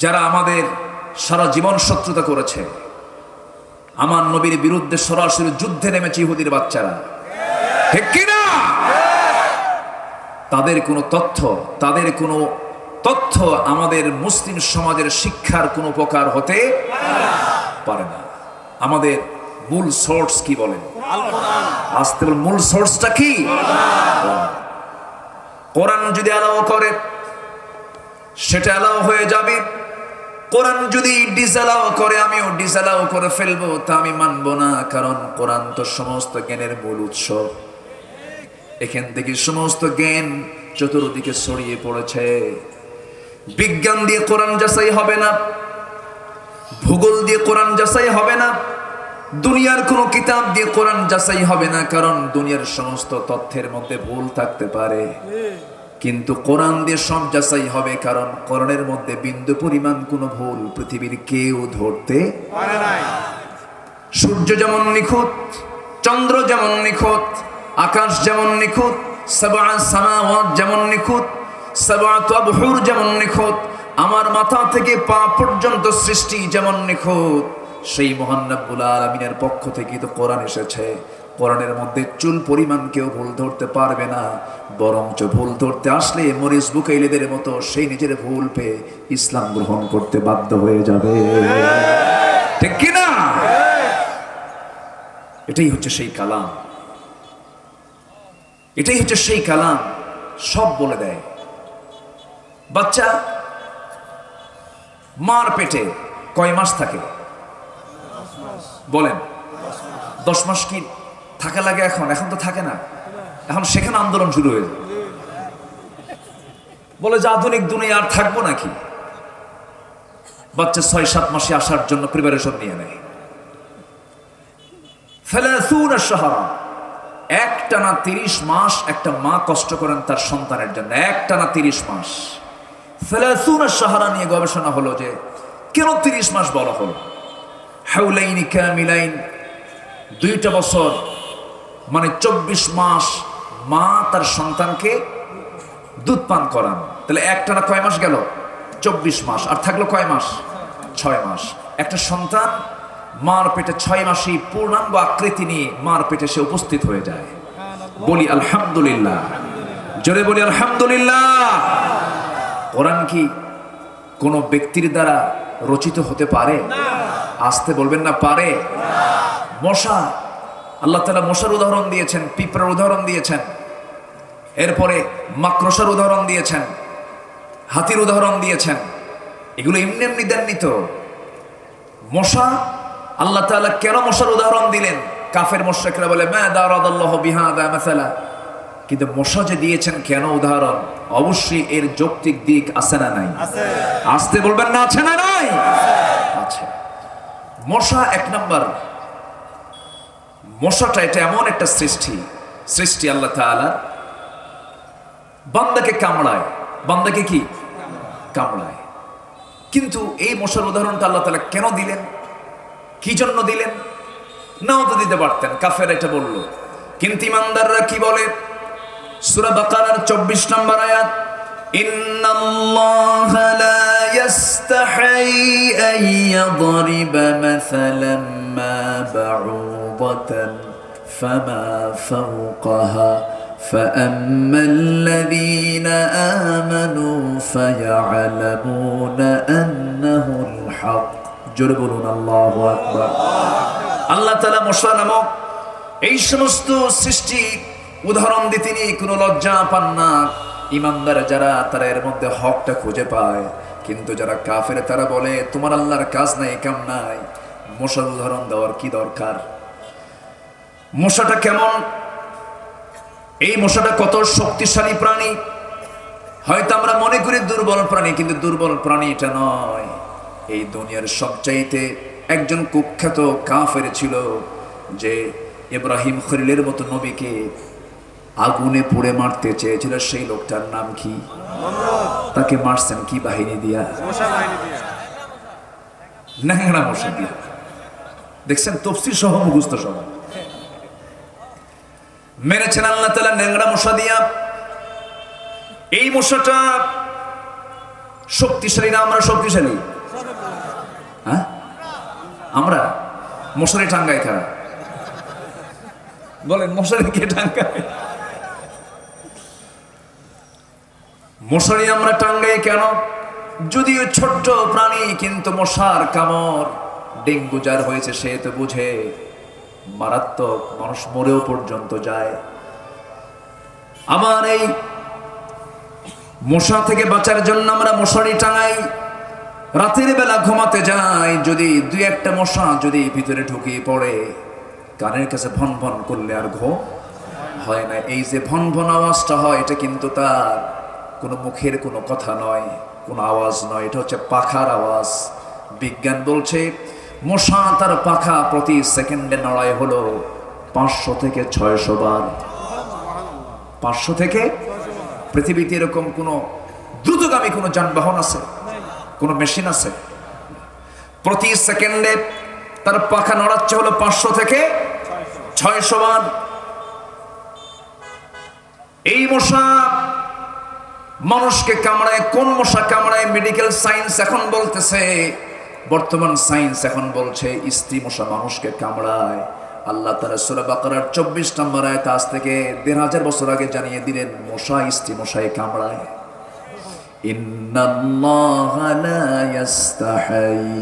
S1: যারা আমাদের সারা জীবন শত্রুতা করেছে, আমার নবীর বিরুদ্ধে সরাসরি যুদ্ধে নেমেছে ইহুদির বাচ্চারা, ঠিক কি না? তাদের কোনো তথ্য আমাদের মুসলিম সমাজের শিক্ষার কোনো উপকার হতে পারে না। আমাদের মূল সোর্স কি বলেন? আসতে বল, মূল সোর্সটা কি? কোরআন যদি অ্যালাউ করে সেটা অ্যালাউ হয়ে যাবে, কোরআন যদি ডিসঅ্যালাউ করে আমিও ডিসঅ্যালাউ করে ফেলবো, তা আমি মানবো না। কারণ কোরআন তো সমস্ত জ্ঞানের মূল উৎস। এখান থেকে সমস্ত জ্ঞান চতুর্দিকে ছড়িয়ে পড়েছে। বিজ্ঞান দিয়ে কোরআন যাচাই হবে না, ভূগোল দিয়ে কোরআন যাচাই হবে না, দুনিয়ার কোনো কিতাব দিয়ে কোরআন যাচাই হবে না। কারণ দুনিয়ার সমস্ত তথ্যের মধ্যে ভুল থাকতে পারে, কিন্তু কোরআন দিয়ে সব যাচাই হবে। কারণ কোরআনের মধ্যে বিন্দু পরিমাণ কোনো ভুল পৃথিবীর কেউ ধরতে পারে না। সূর্য যেমন নিখুঁত, চন্দ্র যেমন নিখুঁত, আকাশ যেমন নিখুঁত, সাবআ সামাওয়াত যেমন নিখুঁত, সাবআতু আবহুর যেমন নিখুঁত, আমার মাথা থেকে পা পর্যন্ত সৃষ্টি যেমন নিখুঁত, সেই মহান রব্বুল আলামিনের পক্ষ থেকে তো কোরআন এসেছে। কোরআনের মধ্যে চুল পরিমাণ কেউ ভুল ধরতে পারবে না, বরঞ্চ ভুল ধরতে আসলে মরিস বুকাইলেদের মতো সেই নিজের ভুল পেয়ে ইসলাম গ্রহণ করতে বাধ্য হয়ে যাবে, ঠিক কি না? এটাই হচ্ছে সেই কালাম, এটাই হচ্ছে সেই কালাম, সব বলে দেয়। বাচ্চা মার পেটে কয় মাস থাকে বলেন? 10 মাস কি থাকা লাগে? এখন তো থাকে না, এখন সেখানে আন্দোলন শুরু হয়ে যায়, বলে যে আধুনিক দুনিয়া আর থাকবো নাকি। বাচ্চা 6-7 মাসে আসার জন্য প্রিপারেশন নিয়ে নেয়। 30 শাহরা, একটানা 30 মাস একটা মা কষ্ট করেন তার সন্তানের জন্য, একটানা 30 মাস। 30 শাহরা নিয়ে গবেষণা হলো যে কেন 30 মাস বলা হলো। হাউলাইনি কামিলাইন, 2টা বছর মানে 24 মাস মা তার সন্তানকে দুধ পান করান। তাহলে একটানা কয় মাস গেল? 24 মাস। আর থাকলো কয় মাস? 6 মাস। একটা সন্তান মার পেটে 6 মাসেই পূর্ণাঙ্গ আকৃতি নিয়ে মার পেটে সে উপস্থিত হয়ে যায়। বলি আলহামদুলিল্লাহ, জোরে বলি আলহামদুলিল্লাহ। কোরআন কি কোনো ব্যক্তির দ্বারা রচিত হতে পারে? আসতে বলবেন না, পারে? মশা, আল্লাহ তাআলা মশার উদাহরণ দিয়েছেন, পিঁপড়ার উদাহরণ দিয়েছেন, এরপরে মাকড়সার উদাহরণ দিয়েছেন, হাতির উদাহরণ দিয়েছেন। এগুলো এমনি এমনি দেননি তো। মশা, আল্লাহ তাআলা কেন মশার উদাহরণ দিলেন? কাফের মুশরিকরা বলে মা দারাদাল্লাহু বিহাদা মাসালা, কিন্তু মশা যে দিয়েছেন কেন উদাহরণ, অবশ্যই এর যৌক্তিক দিক আছে না নাই? আছে। আসতে বলবেন না, আছে না নাই? আছে। মশা 1 নাম্বার, মশাটা এটা এমন একটা সৃষ্টি আল্লাহ তাআলা, বান্দাকে কামড়ায়, বান্দাকে কি কামড়ায়। কিন্তু এই মশার উদাহরণটা আল্লাহ তাআলা কেন দিলেন, কি জন্য দিলেন? নাও তো দিতে পারতেন, কাফের এটা বলল। কিন্তু ইমানদাররা কি বলে? সূরা বাকারার 24 নম্বর আয়াত, ইন্নাল্লাহা লা ইয়াস্তাহি আন ইয়াদরিবা মাসালান মা বাউদাতান ফামা ফাওকাহা فأما الذين آمنوا فيعلمون أنه الحق জোরে বলুন আল্লাহু আকবার। আল্লাহ তাআলা মশা নামক এই সমস্ত সৃষ্টি উদাহরণ দিয়ে তিনি কোনো লজ্জা পান না। ইমানদার যারা তারা এর মধ্যে হকটা খুঁজে পায়, কিন্তু যারা কাফের তারা বলে তোমার আল্লাহর কাজ নাই, কাম নাই। মশার উদাহরণ দেওয়ার কি দরকার? মশাটা কেমন? এই মশাটা কত শক্তিশালী প্রাণী। হয়তো আমরা মনে করি দুর্বল প্রাণী, কিন্তু দুর্বল প্রাণী এটা নয়। এই দুনিয়ার সবচাইতে একজন কুখ্যাত কাফের ছিল যে ইব্রাহিম খলিলের মতো নবীকে আগুনে পুড়ে মারতে চেয়েছিল। সেই লোকটার নাম কি? তাকে মারছেন কি বাহিনী দিয়া? ন্যাংরা মশা দিয়া। দেখছেন তফসির সহ মুখস্থ সহ মেরেছেন আল্লাহ তাআলা ন্যাংরা মশা দিয়া। এই মশাটা শক্তিশালী না আমরা শক্তিশালী? হ্যাঁ, আমরা মশারি টাঙ্গায় খারাপ বলেন, মশারি কে টাঙ্গায়? মশারি আমরা টাঙ্গাই কেন? যদিও ছোট্ট প্রাণী, কিন্তু মশার কামড় ডেঙ্গু যার হয়েছে সে তো বুঝে, মারাত্মক, মানুষ মরেও পর্যন্ত যায়। আমার এই মশা থেকে বাঁচার জন্য আমরা মশারি টাঙাই, রাতের বেলা ঘুমাতে যাই। যদি দুই একটা মশা যদি ভিতরে ঢুকিয়ে পড়ে, কানের কাছে ভন ভন করলে আর ঘুম হয় না। এই যে ভন ভন আওয়াজটা হয়, এটা কিন্তু তার কোনো মুখের কোনো কথা নয়, কোনো আওয়াজ নয়, এটা হচ্ছে পাখার আওয়াজ। বিজ্ঞান বলছে মশা তার পাখা প্রতি সেকেন্ডে নড়ায় হলো 500 থেকে 600 বার। 500 থেকে, পৃথিবীতে এরকম কোনো দ্রুতগামী কোনো যানবাহন আছে, কোনো মেশিন আছে? প্রতি সেকেন্ডে তার পাখা নড়াচ্ছে হলো 500 থেকে 600 বার। এই মশা মানুষকে কামড়ায়। কোন মশা কামড়ায়? মেডিকেল সায়েন্স এখন বলতেছে, বর্তমান সায়েন্স এখন বলছে স্ত্রী মশা মানুষকে কামড়ায়। আল্লাহ তাআলা সূরা বাকারার 24 নম্বর আয়াত আজ থেকে 1500 বছর আগে জানিয়ে দিলেন মশা স্ত্রী মশায় কামড়ায়। ইন্নাল্লাহা লা ইস্তাহি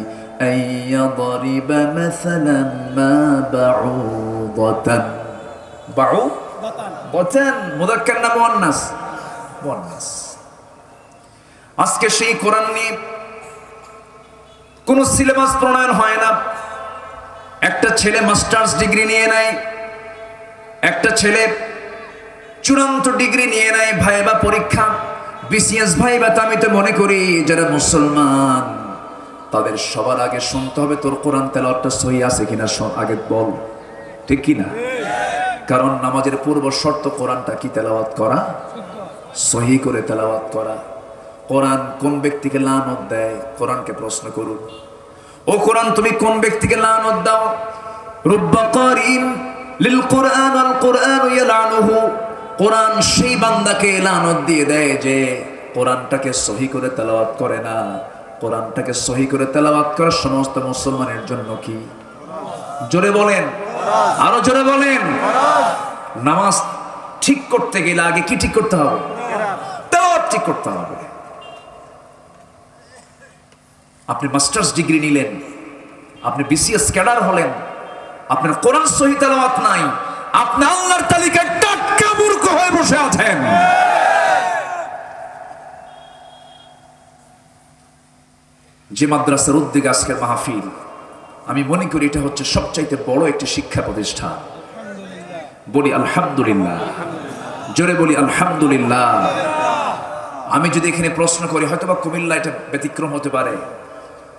S1: আন ইয়াদরিবা মাসালান মা বাউদাতান। বাউদাতান মুযাক্কার না মুয়ান্নাস? মুয়ান্নাস। আজকে সেই কোরআন নিয়ে কোন সিলেবাস প্রণয়ন হয় না। একটা ছেলে মাস্টার্স ডিগ্রি নিয়ে নেয়, একটা ছেলে চূড়ান্ত ডিগ্রি নিয়ে নেয়, ভাইবা পরীক্ষা, বিসিএস ভাইবা। আমি তো মনে করি যারা মুসলমান তাদের সবার আগে শুনতে হবে তোর কোরআন তেলাওয়াতটা সহি আছে কিনা, আগে বল, ঠিক কিনা? কারণ নামাজের পূর্ব শর্ত কোরআনটা কি তেলাওয়াত করা, সহি করে তেলাওয়াত করা। কোরআন কোন ব্যক্তিকে লানত দেয়? কোরআনকে প্রশ্ন করুন, ও কোরআন তুমি কোন ব্যক্তিকে লানত দাও? রুব্বা কারিন লিল কুরআন আল কুরআন ইয়ালানুহু। কোরআন সেই বান্দাকে লানত দিয়ে দেয় যে কোরআনটাকে সহি করে তেলাওয়াত করে না। কোরআনটাকে সহি করে তেলাওয়াত করা সমস্ত মুসলমানের জন্য কি? জোরে বলেন, আরো জোরে বলেন। নামাজ ঠিক করতে গেলে আগে কি ঠিক করতে হবে? তেলাওয়াত ঠিক করতে হবে। আপনি মাস্টার্স ডিগ্রি নিলেন, আপনি বিসিএস ক্যাডার হলেন, আপনার কোরআন সহি তেলাওয়াত নাই, আপনি আল্লাহর তালিকায় টাটকা মূর্খ হয়ে বসে আছেন। যে মাদ্রাসার উদ্যোগে আজকের মাহফিল, আমি মনে করি এটা হচ্ছে সবচাইতে বড় একটি শিক্ষা প্রতিষ্ঠান। বলি আলহামদুলিল্লাহ, জোরে বলি আলহামদুলিল্লাহ। আমি যদি এখানে প্রশ্ন করি, হয়তোবা কুমিল্লা এটা ব্যতিক্রম হতে পারে,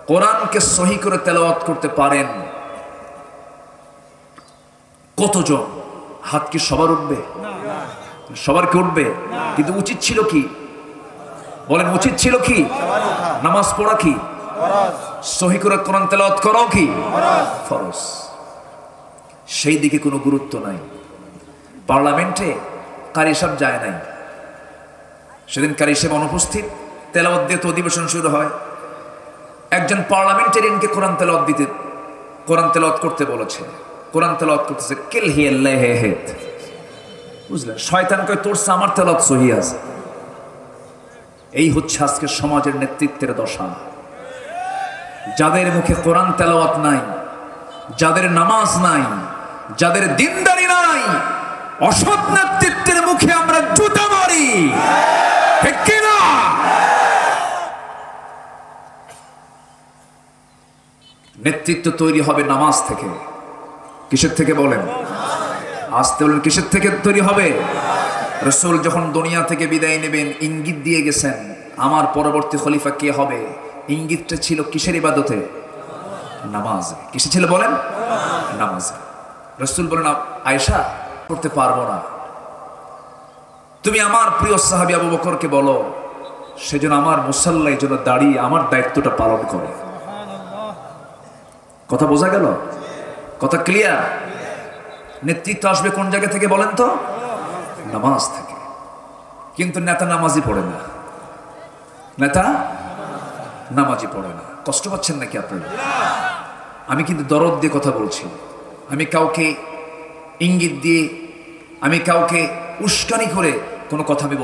S1: কোরআনকে সহি করে তেলাওয়াত করতে পারেন কতজন? হাত কি সবার উঠবে? সবার কি উঠবে? কিন্তু উচিত ছিল কি? বলেন, উচিত ছিল কি? নামাজ পড়া কি সহি করে কোরআন তেলাওয়াত করাও কি ফরজ। সেই দিকে কোনো গুরুত্ব নাই। পার্লামেন্টে কারি সাহেব যায় নাই, সেদিন কারি সাহেব অনুপস্থিত, তেলাওয়াত দিয়ে তো অধিবেশন শুরু হয়। একজন পার্লামেন্টারিয়ানকে কোরআন তেলাওয়াত করতে বলেছে, কোরআন তেলাওয়াত করতেছে, কিল হিয়াল্লাহ হেদ, বুঝলেন? শয়তান কয় তোর আমার তেলাওয়াত সহি আছে। এই হচ্ছে আজকে সমাজের নেতৃত্বের দশা। যাদের মুখে কোরআন তেলাওয়াত নাই, যাদের নামাজ নাই, যাদের দিনদারি নাই, অসৎ নেতৃত্বের মুখে আমরা জুতা মারি, ঠিক কি না? নেতৃত্ব তৈরি হবে নামাজ থেকে। কিসের থেকে বলেন? আসতে বলেন, কিসের থেকে তৈরি হবে? রাসূল যখন দুনিয়া থেকে বিদায় নেবেন ইঙ্গিত দিয়ে গেছেন আমার পরবর্তী খলিফা কে হবে। ইঙ্গিতটা ছিল কিসের ইবাদতে? নামাজে। কিসে ছিল বলেন? নামাজে। রাসূল বলেন, আয়েশা করতে পারবো না, তুমি আমার প্রিয় সাহাবী আবু বকরকে বলো সেজন্য আমার মুসাল্লায় যেন দাঁড়িয়ে আমার দায়িত্বটা পালন করে। কথা বোঝা গেল? কথা ক্লিয়ার? নেতৃত্ব আসবে কোন জায়গা থেকে বলেন তো? নামাজ থেকে। কিন্তু নেতা নামাজই পড়ে না, নেতা নামাজই পড়ে না। কষ্ট পাচ্ছেন নাকি আপনারা? আমি কিন্তু দরদ দিয়ে কথা বলছি, আমি কাউকে ইঙ্গিত দিয়ে, আমি কাউকে উস্কানি করে কোনো কথা আমি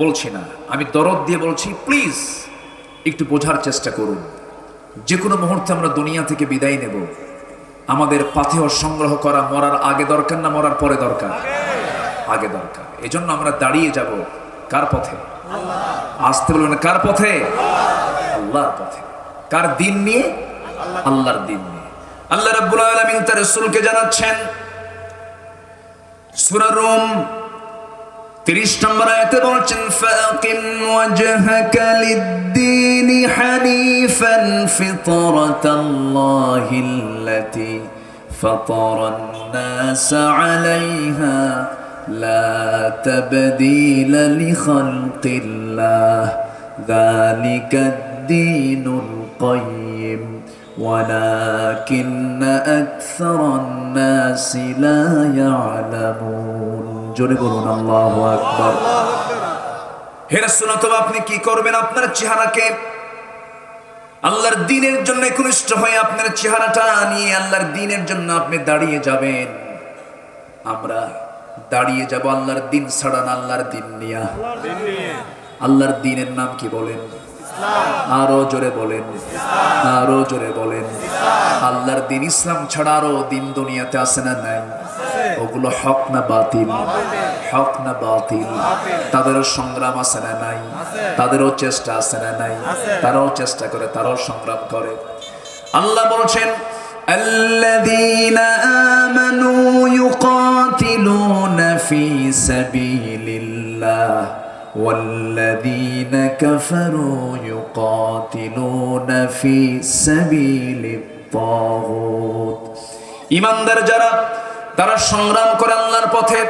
S1: বলছি না। আমি দরদ দিয়ে বলছি, প্লিজ একটু বোঝার চেষ্টা করুন। যে কোনো মুহূর্তে আমরা দুনিয়া থেকে বিদায় নেব, আমাদের পাথেয় সংগ্রহ করা মরার আগে দরকার না মরার পরে দরকার? আগে দরকার। এজন্য আমরা দাঁড়িয়ে যাব কার পথে? আসতে বলবেন কার পথে? আল্লাহর পথে। কার দিন নিয়ে? আল্লাহর দিন নিয়ে। আল্লাহ রাব্বুল আলামিন তার রাসূলকে জানাচ্ছেন সূরা রুম 30 নম্বর আয়াতে বলছেন, ফাকিম ওয়াজহাকা লিদ-দীন হানিফান ফিতরাতাল্লাহিল্লাতী ফাতারান-নাস আলাইহা লা তাবদীলা লিখালকিল্লাহ যালিকাদ-দীনুল কাইয়্যিম ওয়ালাকিন্না আকসারান-নাসি লা ইয়ালামুন। জোরে বলুন আল্লাহু আকবার। হে রাসূল, অথবা আপনি কি করবেন? আপনার চেহারাকে আল্লাহর দ্বীনের জন্য একনিষ্ঠ হয়ে আপনার চেহারাটা নিয়ে আল্লাহর দ্বীনের জন্য আপনি দাঁড়িয়ে যাবেন। আমরা দাঁড়িয়ে যাব আল্লাহর দ্বীন ছাড়া না, আল্লাহর দ্বীন নিয়ে। আল্লাহর দ্বীনের নাম কি বলেন? আরো জোরে বলেন, আরো জোরে বলেন। আল্লাহর দ্বীন ইসলাম ছাড়া আরো দ্বীন দুনিয়াতে আছে না নাই? ওগুলো হক না বাতিল? হক না বাতিল? তাদেরও সংগ্রাম আছে না নাই? তাদেরও চেষ্টা আছে না নাই? তারাও চেষ্টা করে, তারাও সংগ্রাম করে। আল্লাহ বলছেন, আল্লাযীনা আমানু ইউকাতিলুনা ফি সাবিলিল্লাহ والذين كفروا يقاتلون في سبيل الطاغوت। ঈমানদার যারা তারা সংগ্রাম করে আল্লাহর পথে,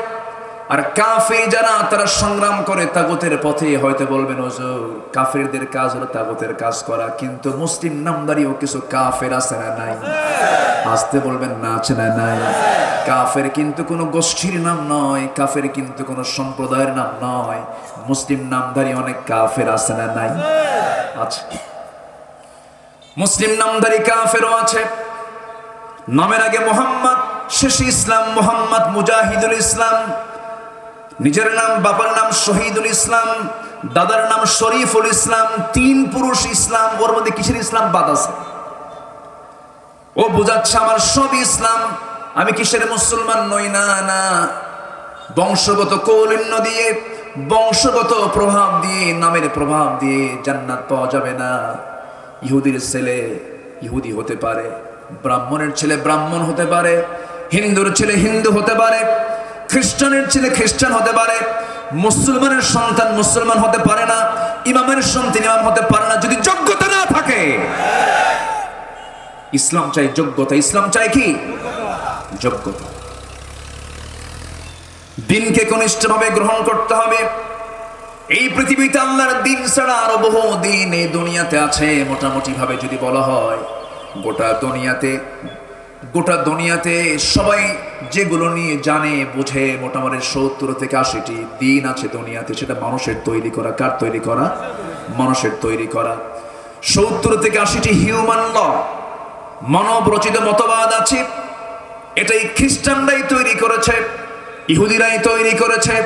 S1: আর কাফির যারা তারা সংগ্রাম করে তাগুতের পথে। হয়তো বলবেন হুজুর কাফিরদের কাজ হলো তাগুতের কাজ করা, কিন্তু মুসলিম নামদারিও কিছু কাফের আছে না নাই? আসতে বলবেন না আছে না নাই? কাফের কিন্তু কোনো গোষ্ঠীর নাম নয়, কাফের কিন্তু কোনো সম্প্রদায়ের নাম নয়। মুসলিম নামধারী অনেক কাফের আছে না নাই? আছে। মুসলিম নামধারী কাফেরও আছে। নামের আগে মোহাম্মদ, শেষে ইসলাম। মোহাম্মদ মুজাহিদুল ইসলাম, নিজের নাম, বাবার নাম শহীদুল ইসলাম, দাদার নাম শরীফুল ইসলাম। 3 পুরুষ ইসলাম, ওর মধ্যে কিসের ইসলাম বাদ আছে? ও বোঝাচ্ছে আমার সব ইসলাম, আমি কিসের মুসলমান নই। না না, বংশগত কৌলিন্য দিয়ে, বংশগত প্রভাব দিয়ে, নামের প্রভাব দিয়ে জান্নাত পাওয়া যাবে না। ইহুদির ছেলে ইহুদি হতে পারে, ব্রাহ্মণের ছেলে ব্রাহ্মণ হতে পারে, হিন্দুর ছেলে হিন্দু হতে পারে, খ্রিস্টানের ছেলে খ্রিস্টান হতে পারে। মুসলমানের সন্তান মুসলমান হতে পারে না, ইমামের সন্তান ইমাম হতে পারে না যদি যোগ্যতা না থাকে। ইসলাম চাই যোগ্যতা। ইসলাম চাই কি? যোগ্যতা। দিনকে কনিষ্ঠভাবে গ্রহণ করতে হবে। এই পৃথিবীতে আল্লাহর দিন ছাড়া আরো বহু দিন এই দুনিয়াতে আছে। মোটামুটি ভাবে যদি বলা হয়, গোটা দুনিয়াতে সবাই যেগুলো নিয়ে জানে বোঝে, মোটামুটি 70 থেকে 80টি দিন আছে দুনিয়াতে। সেটা মানুষের তৈরি করা। কার তৈরি করা? মানুষের তৈরি করা। 70 থেকে 80টি হিউম্যান ল, মানব রচিত মতবাদ আছে। এটাই খ্রিস্টানরাই তৈরি করেছে, ইহুদিরাই তৈরি করেছে।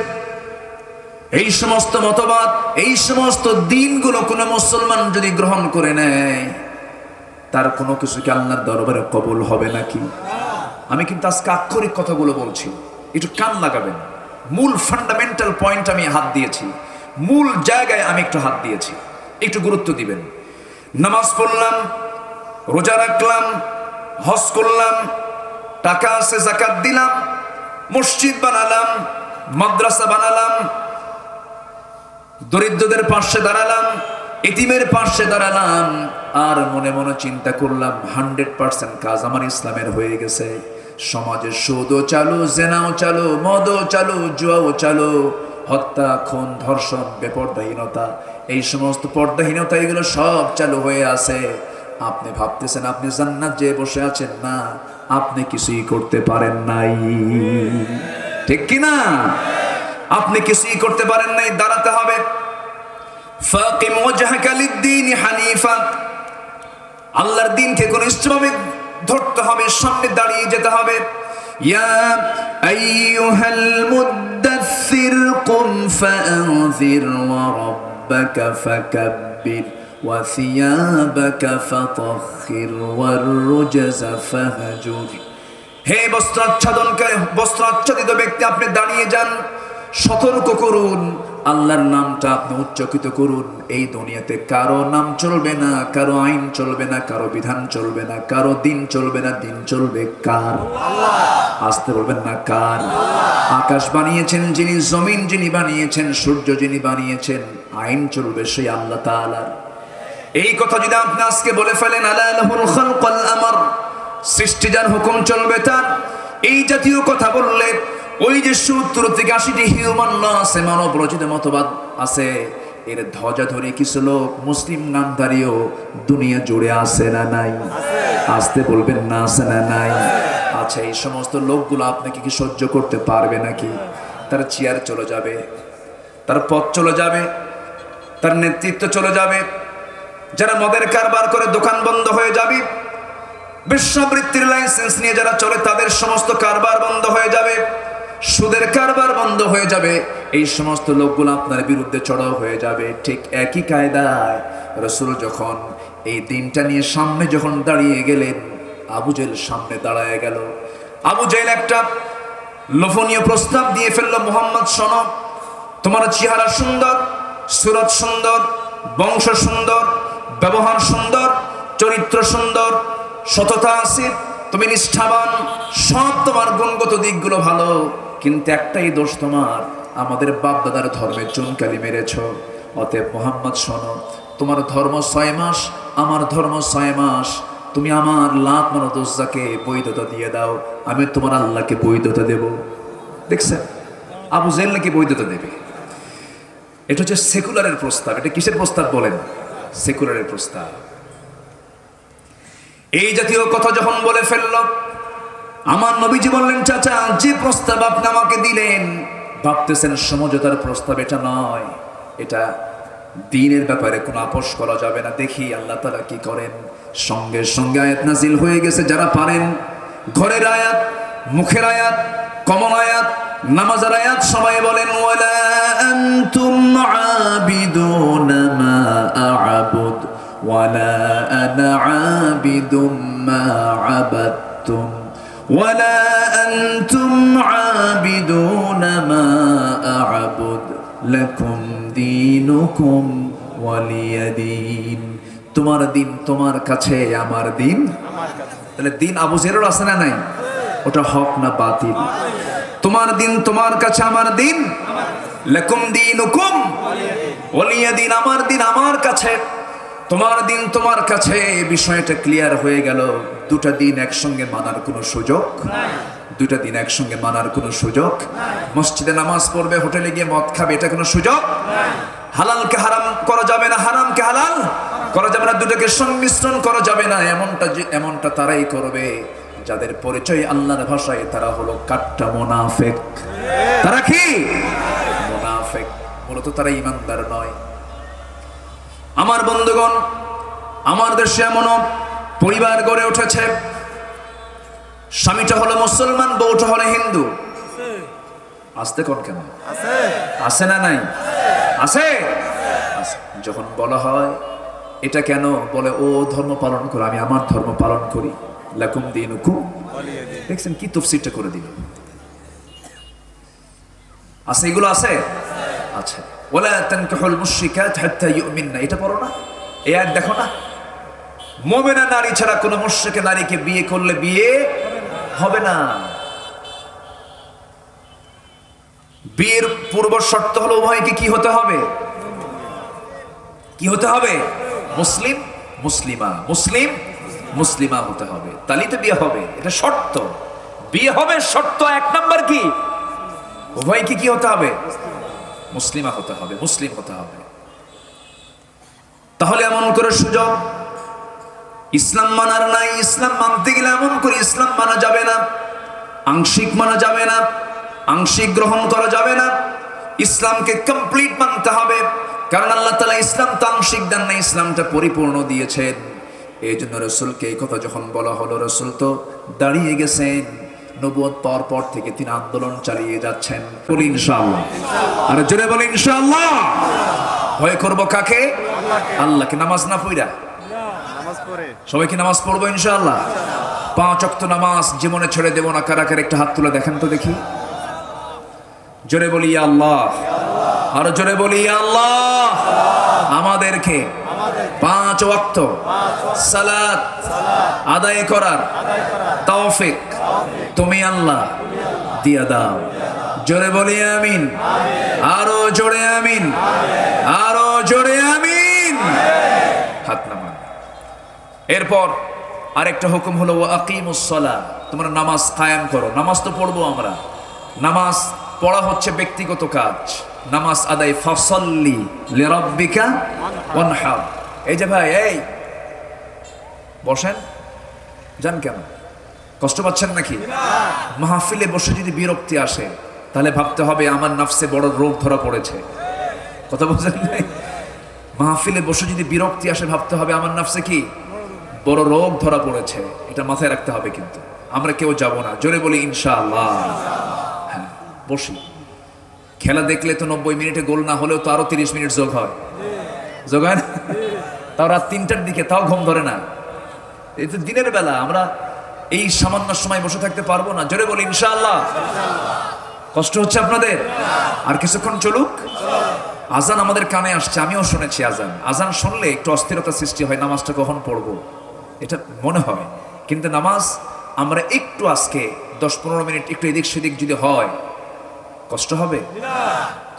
S1: এই সমস্ত মতবাদ, এই সমস্ত দিনগুলো কোনো মুসলমান যদি গ্রহণ করে নেয়, তার কোনো কিছু কি আল্লাহর দরবারে কবুল হবে নাকি? আমি কিন্তু আজকে আক্ষরিক কথাগুলো বলছি, একটু কান লাগাবেন। মূল ফান্ডামেন্টাল পয়েন্ট আমি হাত দিয়েছি, মূল জায়গায় আমি একটু হাত দিয়েছি, একটু গুরুত্ব দিবেন। নামাজ পড়লাম, রোজা রাখলাম, হজ করলাম, টাকা আছে যাকাত দিলাম, মসজিদ বানালাম, মাদ্রাসা বানালাম, দরিদ্রদের পাশে দাঁড়ালাম, এতিমের পাশে দাঁড়ালাম, আর মনে মনে চিন্তা করলাম 100% কাজ আমার ইসলামের হয়ে গেছে। সমাজে সুদও চালু, জেনাও চালু, মদও চালু, জুয়াও চালু, হত্যা, খুন, ধর্ষণ, বেপরদাহীনতা, এই সমস্ত পর্দাহীনতা এগুলো সব চালু হয়ে আছে। আপনি ভাবতেছেন আপনি জান্নাত যে বসে আছেন, না, আপনি কিছুই করতে পারেন নাই, ঠিক কিনা? আপনি কিছুই করতে পারেন নাই, দাঁড়াতে হবে। ফাকিম ওয়াজহাকা লিদ-দীন হানিফা, আল্লাহর দ্বীনকে ঘনিষ্ঠভাবে ধরতে হবে, সামনে দাঁড়িয়ে যেতে হবে। ইয়া আইয়ুহাল মুদ্দাথির কুম ফাআনযির ওয়া রাব্বাকা ফাকাব্বির ওয়া সিয়াবাকা ফাতাহহির ওয়ার রুজজা ফাহজুর। হে বস্ত্রাচ্ছাদিত ব্যক্তি, আপনি দাঁড়িয়ে যান, সতর্ক করুন, আল্লাহর নামটা আপনি উচ্চারিত করুন। এই দুনিয়াতে কারো নাম চলবে না, কারো আইন চলবে না, কারো বিধান চলবে না, কারো দিন চলবে না, দিন চলবে কার? আসতে বলবেন না, কার? আকাশ বানিয়েছেন যিনি, জমিন যিনি বানিয়েছেন, সূর্য যিনি বানিয়েছেন, আইন চলবে সেই আল্লাহ তাআলার। এই কথা যদি আপনি আজকে বলে ফেলেন, আলা লাহুল খালকুল আমর, সৃষ্টি যার, হুকুম চলবে তার, এই জাতীয় কথা বললে ওই যে 70 থেকে 80টি হিউম্যান ল আছে, মানব রচিত মতবাদ আছে, এর ধ্বজা ধরে কিছু লোক মুসলিম নামধারীও দুনিয়া জুড়ে আছে না নাই? আসতে বলবেন না, আছে না নাই? আচ্ছা, এই সমস্ত লোকগুলো আপনাকে কি সহ্য করতে পারবে নাকি? তার চেয়ার চলে যাবে, তার পথ চলে যাবে, তার নেতৃত্ব চলে যাবে। যারা মদের কারবার করে দোকান বন্ধ হয়ে যাবে, বেশ্যাবৃত্তির লাইসেন্স নিয়ে যারা চলে তাদের সমস্ত কারবার বন্ধ হয়ে যাবে, সুদের কারবার বন্ধ হয়ে যাবে। এই সমস্ত লোকগুলো আপনার বিরুদ্ধে চড়াও হয়ে যাবে। ঠিক একই কায়দায় রাসূল যখন এই দিনটা নিয়ে সামনে যখন দাঁড়িয়ে গেলেন, আবু জেহেল সামনে দাঁড়ায় গেল। আবু জেহেল একটা লোভনীয় প্রস্তাব দিয়ে ফেললো, মুহাম্মদ শোনো, তোমার চেহারা সুন্দর, সুরত সুন্দর, বংশ সুন্দর, ব্যবহার সুন্দর, চরিত্র সুন্দর, সততা আছে, তুমি নিষ্ঠাবান, সব তোমার গুণগত দিকগুলো ভালো, কিন্তু একটাই দোষ তোমার, আমাদের বাপ দাদার ধর্মের চুনকালি মেরেছ। অতএব মুহাম্মদ শোনো, তোমার ধর্ম 6 মাস, আমার ধর্ম 6 মাস, তুমি আমার লাত মানত উজ্জাকে বৈধতা দিয়ে দাও, আমি তোমার আল্লাহকে বৈধতা দেব। দেখছেন আবু জেহেল নাকি বৈধতা দেবে? এটা হচ্ছে সেকুলারের প্রস্তাব। এটা কিসের প্রস্তাব বলেন? সেকুলারের প্রস্তাব। এই জাতীয় কথা যখন বলে ফেলল, আমার নবীজি বললেন, চাচা, যে প্রস্তাব আপনি আমাকে দিলেন, ভাবতেছেন সমঝোতার প্রস্তাব, এটা নয়, এটা দ্বীনের ব্যাপারে কোনো আপোষ করা যাবে না। দেখি আল্লাহ তাআলা কি করেন। সঙ্গে সঙ্গে আয়াত নাজিল হয়ে গেছে। যারা পারেন ঘরের আয়াত, মুখের আয়াত, কমন আয়াত, নামাজের আয়াত সবাই বলেন, ওয়ালা আনতুম আবিদুনা মা আ'বুদ ওয়ালা আনা আবিদুম মা আবাদতুম ওয়ালা আনতুম আবিদুনা মা আ'বুদ লাকুম দীনুকুম ওয়ালিয়া দীন। তোমার দিন তোমার কাছে, আমার দিন আমার কাছে। তাহলে দিন আবু জেহেলের আছে না নাই? ওটা হক না বাতিল? তোমার দিন তোমার কাছে, আমার দিন লাকুম দীনুকুম ওয়ালিয়া দীন, আমার দিন আমার কাছে, তোমার দিন তোমার কাছে। বিষয়টা ক্লিয়ার হয়ে গেল। দুটা দিন একসঙ্গে মানার কোনো সুযোগ নাই, দুটা দিন একসঙ্গে মানার কোনো সুযোগ নাই। মসজিদে নামাজ পড়বে, হোটেলে গিয়ে মদ খাবে, এটা কোনো সুযোগ নাই। হালালকে হারাম করা যাবে না, হারামকে হালাল করা যাবে না, দুটোকে সংমিশ্রণ করা যাবে না। এমনটা তারাই করবে যাদের পরিচয় আল্লাহর ভাষায় তারা হলো কাট্টা মুনাফিক। তারা কি মুনাফিক? মূলত তারা ইমানদার নয়। আমার বন্ধুগণ, আমার দেশে এমনও পরিবার গড়ে উঠেছে, স্বামীটা হলো মুসলমান, বউটা হলো হিন্দু। আসতে কোন কেন? আছে না নাই? আছে। যখন বলা হয় এটা কেন? বলে ও ধর্ম পালন করে, আমি আমার ধর্ম পালন করি। লাকুম দীনুকুম। দেখছেন কি তফসিরটা করে দিল। আছে, এগুলো আছে। আচ্ছা, ওয়ালা তানকিহুল মুশরিকাত হাত্তা ইউমিননা, এটা পড়ো না? এই আয়াত দেখো না, মুমিনা নারী ছাড়া কোনো মুশরিকা নারীকে বিয়ে করলে বিয়ে হবে না। বিয়ের পূর্ব শর্ত হলো উভয়কে কি হতে হবে? কি হতে হবে? মুসলিম মুসলিমা, মুসলিম মুসলিমা হতে হবে, তাহলেই তো বিয়ে হবে। এটা শর্ত, বিয়ে হবে শর্ত। এক নাম্বার কি? উভয়কে কি হতে হবে? মুসলিমা হতে হবে, মুসলিম হতে হবে। তাহলে এমন করে সুযোগ ইসলাম মানার নাই। ইসলাম মানতে গেলে এমন করে ইসলাম মানা যাবে না, আংশিক মানা যাবে না, আংশিক গ্রহণ করা যাবে না। ইসলামকে কমপ্লিট মানতে হবে, কারণ আল্লাহ তাআলা ইসলাম তো আংশিক দেন না, ইসলামটা পরিপূর্ণ দিয়েছেন। এই জন্য রসুলকে এই কথা যখন বলা হলো, রসুল তো দাঁড়িয়ে গেছেন। নবুয়ত পাওয়ার পর থেকে তিনি আন্দোলন চালিয়ে যাচ্ছেন। বলি ইনশাআল্লাহ, আর জোরে বলি ইনশাআল্লাহ। ভয় করব কাকে? আল্লাহকে। নামাজ না পড়া, সবাই কি নামাজ পড়বো ইনশাআল্লাহ? 5 ওয়াক্ত নামাজ জীবনে ছেড়ে দেব না। কারা কারা একটা হাত তুলে দেখেন তো দেখি। জোরে বলি ইয়া আল্লাহ, আর জোরে বলি ইয়া আল্লাহ। আমাদেরকে 5 ওয়াক্ত সালাত আদায় করার তৌফিক তুমি আল্লাহ দিয়া দাও। জোরে বলি আমিন, আরো জোরে আমিন, আরো জোরে আমিন। হাত নামান। এরপর আরেকটা হুকুম হলো আকিমুস সালাহ, তোমরা নামাজ কায়েম করো। নামাজ তো পড়বো আমরা, নামাজ পড়া হচ্ছে ব্যক্তিগত কাজ। নামাজ আদায়, ফাসাল্লি লিরাব্বিকা ওয়ানহার। এই যে ভাই, এই বসেন, যান কেন? কষ্ট পাচ্ছেন নাকি? মাহফিলে বসে যদি বিরক্তি আসে, তাহলে ভাবতে হবে আমার নফসে বড় রোগ ধরা পড়েছে। কথা বলছেন নাই? মাহফিলে বসে যদি বিরক্তি আসে, ভাবতে হবে আমার নফসে কি বড় রোগ ধরা পড়েছে। এটা মাথায় রাখতে হবে। কিন্তু আমরা কেউ যাব না। জোরে বলি ইনশাআল্লাহ। হ্যাঁ, বসি। খেলা দেখলে তো 90 মিনিটে গোল না হলেও তো আরো 30 মিনিট যোগ হয়, যোগ হয় না? তাও রাত 3টার দিকে, তাও ঘুম ধরে না। এই তো দিনের বেলা, আমরা এই সামান্য সময় বসে থাকতে পারবো না। জোরে বলি ইনশাআল্লাহ। কষ্ট হচ্ছে আপনাদের? আর কিছুক্ষণ চলুক। আজান আমাদের কানে আসছে, আমিও শুনেছি আজান। আজান শুনলে একটু অস্থিরতা সৃষ্টি হয়, নামাজটা কখন পড়বো এটা মনে হয়। কিন্তু নামাজ আমরা একটু আজকে 10-15 মিনিট একটু এদিক সেদিক যদি হয়, কষ্ট হবে?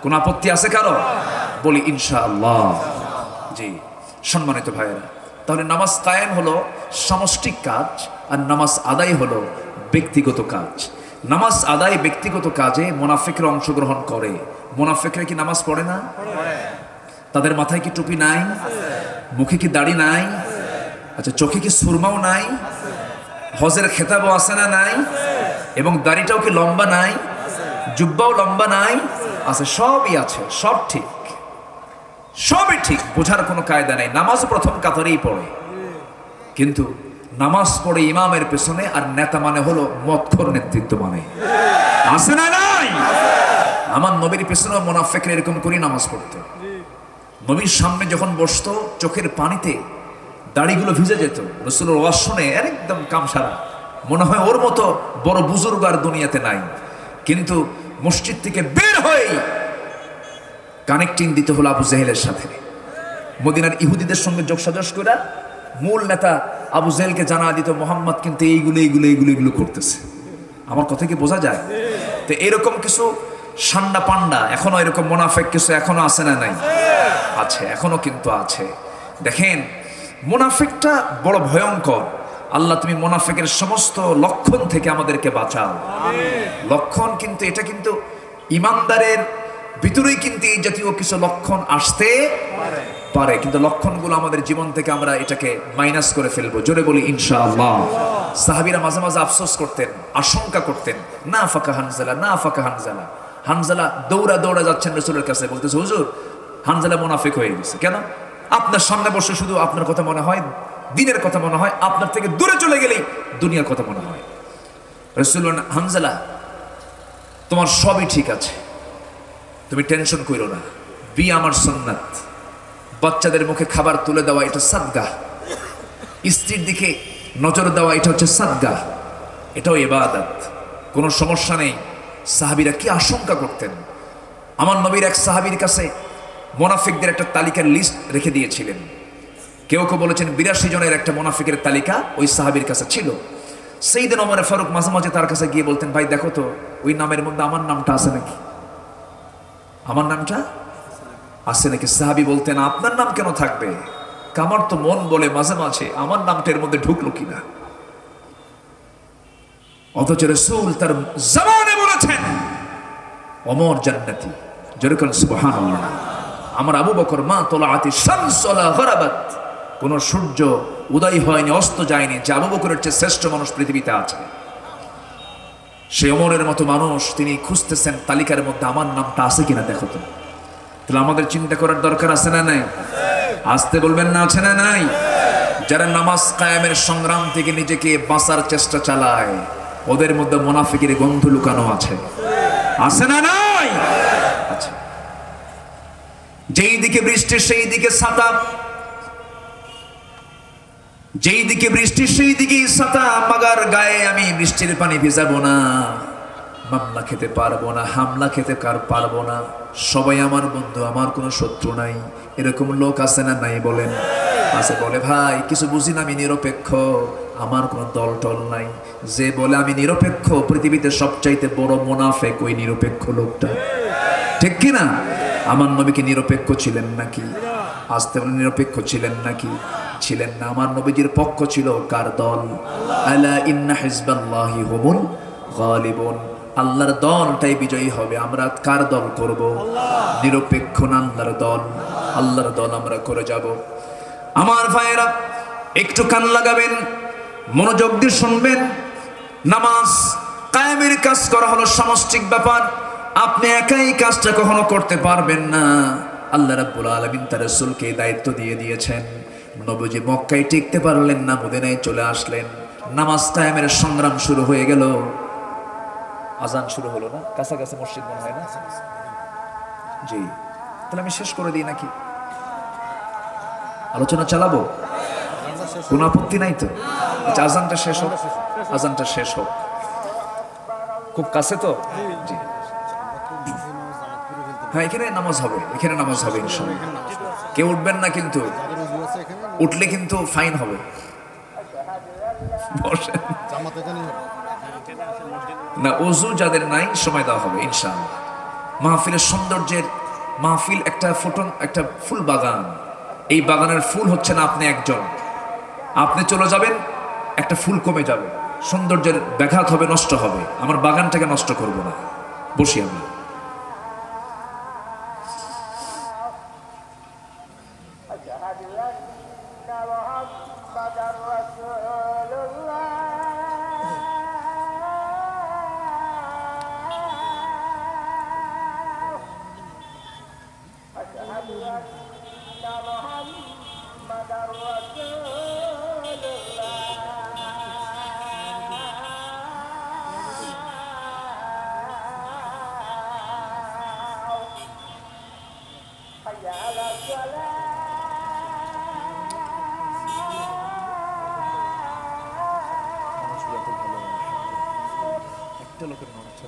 S1: কোন আপত্তি আছে কারো? বলি ইনশাআল্লাহ। জি সম্মানিত ভাইয়েরা, তাহলে নামাজ কায়েম হলো সামষ্টিক কাজ, আর নামাজ আদায় হলো ব্যক্তিগত কাজ। নামাজ আদায় ব্যক্তিগত কাজে মুনাফিকরা অংশগ্রহণ করে। মুনাফিকরা কি নামাজ পড়ে না? তাদের মাথায় কি টুপি নাই? মুখে কি দাড়ি নাই? আচ্ছা, চোখে কি সুরমাও নাই? হজের খেতাবও আছে না নাই? এবং দাড়িটাও কি লম্বা নাই? জুব্বাও লম্বা নাই? আছে, সবই আছে, সব ঠিক, সবই ঠিক। বোঝার কোনো কায়দা নেই। নামাজ প্রথম কাতারেই পড়ে, কিন্তু নামাজ পড়ে ইমামের পেছনে, আর নেতা মানে হলো মদখোর নেতৃত্ব মানে। আছে না নাই? আমার নবীর পেছনে মুনাফিকরা এরকম করে নামাজ পড়তো। নবীর সামনে যখন বসতো, চোখের পানিতে দাড়িগুলো ভিজে যেত। রাসূলের ওয়াজ শুনে একদম কামসারা, মনে হয় ওর মতো বড় বুজুর্গ আর দুনিয়াতে নাই। কিন্তু মসজিদ থেকে বের হয়ে কানেক্টিং দিতে হলো আবু জেহেলের সাথে। মদিনার ইহুদিদের সঙ্গে যোগসাজশ করে মূল নেতা আবু জেহেলকে জানা দিত, মোহাম্মদ কিন্তু এইগুলো করতেছে। আমার কথা কি বোঝা যায়? তো এরকম কিছু সান্ডা পান্ডা এখনো, এরকম মুনাফিক কিছু এখনো আছে না নাই? আছে, এখনো কিন্তু আছে। দেখেন, মুনাফিকটা বড় ভয়ঙ্কর। আল্লাহ তুমি মুনাফিকের সমস্ত লক্ষণ থেকে আমাদেরকে বাঁচাও। লক্ষণ কিন্তু এটা কিন্তু ইমানদারের ভিতরেই কিন্তু এই জাতীয় কিছু লক্ষণ আসতে পারে, কিন্তু লক্ষণগুলো আমাদের জীবন থেকে আমরা এটাকে মাইনাস করে ফেলবো। জোরে বলি ইনশাআল্লাহ। সাহাবীরা মাঝে মাঝে আফসোস করতেন, আশঙ্কা করতেন, না ফাকা হানজালা, না ফাকা হানজালা। হানজালা দৌড়া যাচ্ছেন রাসূলের কাছে, বলতেছে হুজুর হানজালা মুনাফিক হয়ে গেছে। কেন? আপনার সামনে বসে শুধু আপনার কথা মনে হয়, দিনের কথা মনে হয়, আপনার থেকে দূরে চলে গেলেই দুনিয়ার কথা মনে হয়। রাসূল বলেন, হানজালা তোমার সবই ঠিক আছে, তুমি টেনশন করো না, বি আমার সুন্নাত, বাচ্চাদের মুখে খাবার তুলে দেওয়া এটা সাদগা, স্ত্রীর দিকে নজর দেওয়া এটা হচ্ছে সাদগা, এটাও ইবাদত। কোনো সমস্যা নেই। সাহাবীরা কি আশঙ্কা করতেন। আমার নবীর এক সাহাবীর কাছে মোনাফিকদের একটা তালিকার লিস্ট রেখে দিয়েছিলেন। কেউ কেউ বলেছেন 82 জনের একটা মোনাফিকের তালিকা ওই সাহাবীর কাছে ছিল। সাইয়েদনা ওমর ফারুক মাঝে মাঝে তার কাছে গিয়ে বলতেন, ভাই দেখো তো ওই নামের মধ্যে আমার নামটা আছে নাকি, আমার নামটা আছে নাকি। সাহাবী বলতেন, আপনার নাম কেন থাকবে, আমার তো মন বলে মাঝে মাঝে আমার নামটা এর মধ্যে ঢুকলো কিনা। অথচ রাসূল তার জবানে বলেছেন ওমর জান্নাতি, যেরকম সুবহানাল্লাহ। আমার আবু বকর মা তোলাআতি শামস ওয়ালা গরাবাত, কোন সূর্য উদয় হয়নি, অস্ত যায়নি, যে আবু বকরের চেয়ে শ্রেষ্ঠ মানুষ পৃথিবীতে আছে। সে ওমরের মতো মানুষ, তিনি খুঁজতেছেন তালিকার মধ্যে আমার নামটা আছে কিনা দেখো তো। তাহলে আমাদের চিন্তা করার দরকার আছে না নাই? আসতে বলবেন না, আছে না নাই? যারা নামাজ কায়েমের সংগ্রাম থেকে নিজেকে বাঁচার চেষ্টা চালায়, ওদের মধ্যে মুনাফিকের গন্ধ লুকানো আছে, আছে না নাই? আচ্ছা, যেই দিকে বৃষ্টি সেই দিকে ছাতা, যেই দিকে বৃষ্টি সেই দিকেই ছাতা, মাগার গায়ে আমি বৃষ্টির পানি ভিজাবো না, মামলা খেতে পারবো না, হামলা খেতে পারবো না, সবাই আমার বন্ধু, আমার কোনো শত্রু নাই। এরকম লোক আছে না নাই বলেন? আছে। বলে ভাই কিছু বুঝি না, আমি নিরপেক্ষ, আমার কোনো দল টল নাই। যে বলে আমি নিরপেক্ষ, পৃথিবীতে সবচাইতে বড় মুনাফিক ওই নিরপেক্ষ লোকটা, ঠিক কি না? আমার নবী কি নিরপেক্ষ ছিলেন নাকি? আসতে বলে নিরপেক্ষ ছিলেন নাকি? ছিলেন না। আমার নবীজির পক্ষ ছিল কার দল? আলা ইন্না হিজবাল্লাহি হুমুল গালিবুন, আল্লাহর দলটাই বিজয়ী হবে। আমরা কার দল করব? নিরপেক্ষ না আল্লাহর দল, আল্লাহর দল আমরা করে যাব। আমার ভাইয়েরা একটু কান লাগাবেন, মনোযোগ দিয়ে শুনবেন। নামাজ কায়েমের কাজ করা হলো সামষ্টিক ব্যাপার, আপনি একাই কাজটা কখনো করতে পারবেন না। আল্লাহ রাব্বুল আলামিন তার রাসূলকে দায়িত্ব দিয়ে দিয়েছেন। নবীজি মক্কায় টিকতে পারলেন না, মদিনায় চলে আসলেন। নামাজ কায়েমের সংগ্রাম শুরু হয়ে গেল। আজান শুরু হলো না? কাছাকাছি মসজিদ মনে হয় না? জি, তাহলে আমি শেষ করে দিই নাকি? আলোচনা চালাবো? কোনো আপত্তি নাই তো? আচ্ছা, আজানটা শেষ হোক, আজানটা শেষ হোক। খুব কাছে তো? জি, হ্যাঁ, এখানে নামাজ হবে, এখানে নামাজ হবে ইনশাআল্লাহ। কেউ উঠবেন না কিন্তু, উঠলে কিন্তু ফাইন হবে। বসেন না, ওযু যাদের নাই সময় দেওয়া হবে ইনশাআল্লাহ। মাহফিলের সৌন্দর্যের মাহফিল একটা ফুটন, একটা ফুল বাগান। এই বাগানের ফুল হচ্ছে না আপনি একজন, আপনি চলে যাবেন একটা ফুল কমে যাবে, সৌন্দর্যের ব্যাঘাত হবে, নষ্ট হবে। আমার বাগানটাকে নষ্ট করব না, বসি আমি। একটা লোকের মনে হচ্ছে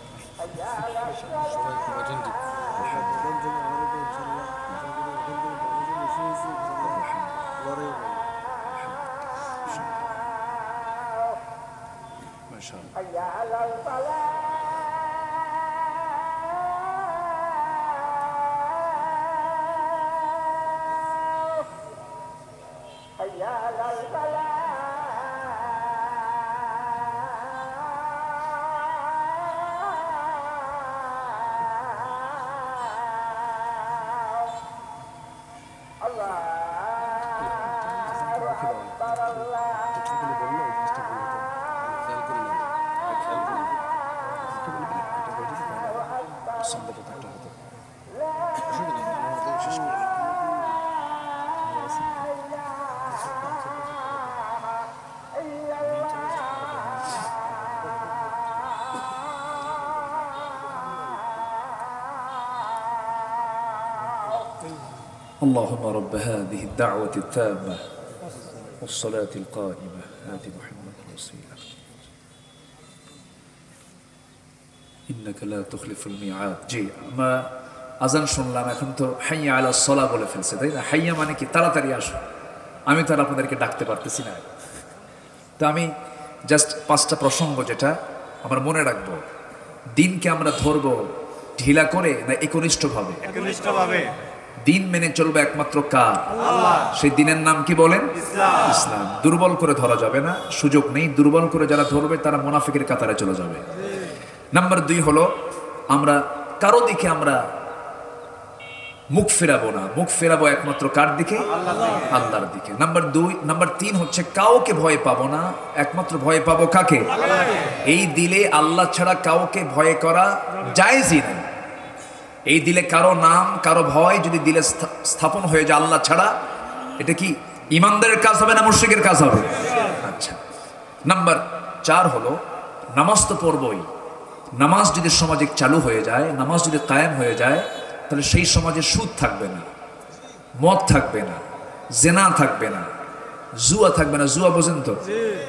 S1: اللهم رب هذه الدعوة التامة والصلاة القائمة آت محمد الوسيلة إنك لا تخلف الميعاد জি আমরা আজান শুনলাম এখন তো হাইয়া আলা সলা বলে ফেলছে তাই না হাইয়া মানে কি তাড়াতাড়ি আসো আমি তো আর আপনাদেরকে ডাকতে পারতেছি না তো আমি জাস্ট 5টা প্রসঙ্গ যেটা আমরা মনে রাখবো দিনকে আমরা ধরবো ঢিলা করে না একনিষ্ঠভাবে দিন মেনে চলবে একমাত্র কার আল্লাহ সেই দিনের নাম কি বলেন ইসলাম দুর্বল করে ধরা যাবে না সুযোগ নেই দুর্বল করে যারা ধরবে তারা মুনাফিকের কাতারে চলে যাবে নাম্বার 2 হলো আমরা কারো দিকে আমরা মুখ ফেরাবো না মুখ ফেরাবো একমাত্র কার দিকে আল্লাহর দিকে নাম্বার 3 হচ্ছে কাউকে ভয় পাবো না একমাত্র ভয় পাবো কাকে এই দিলে আল্লাহ ছাড়া কাউকে ভয় করা জায়েজই নেই এই দিলে কারো নাম কারো ভয় যদি দিলে স্থাপন হয়ে যায় আল্লাহ ছাড়া এটা কি ঈমানদারের কাজ হবে না মুশরিকের কাজ হবে আচ্ছা নাম্বার 4 হলো নামাজ তো পড়বই নামাজ যদি সমাজে চালু হয়ে যায় নামাজ যদি কায়েম হয়ে যায় তাহলে সেই সমাজে সুদ থাকবে না মদ থাকবে না জেনা থাকবে না জুয়া থাকবে না জুয়া বোঝেন তো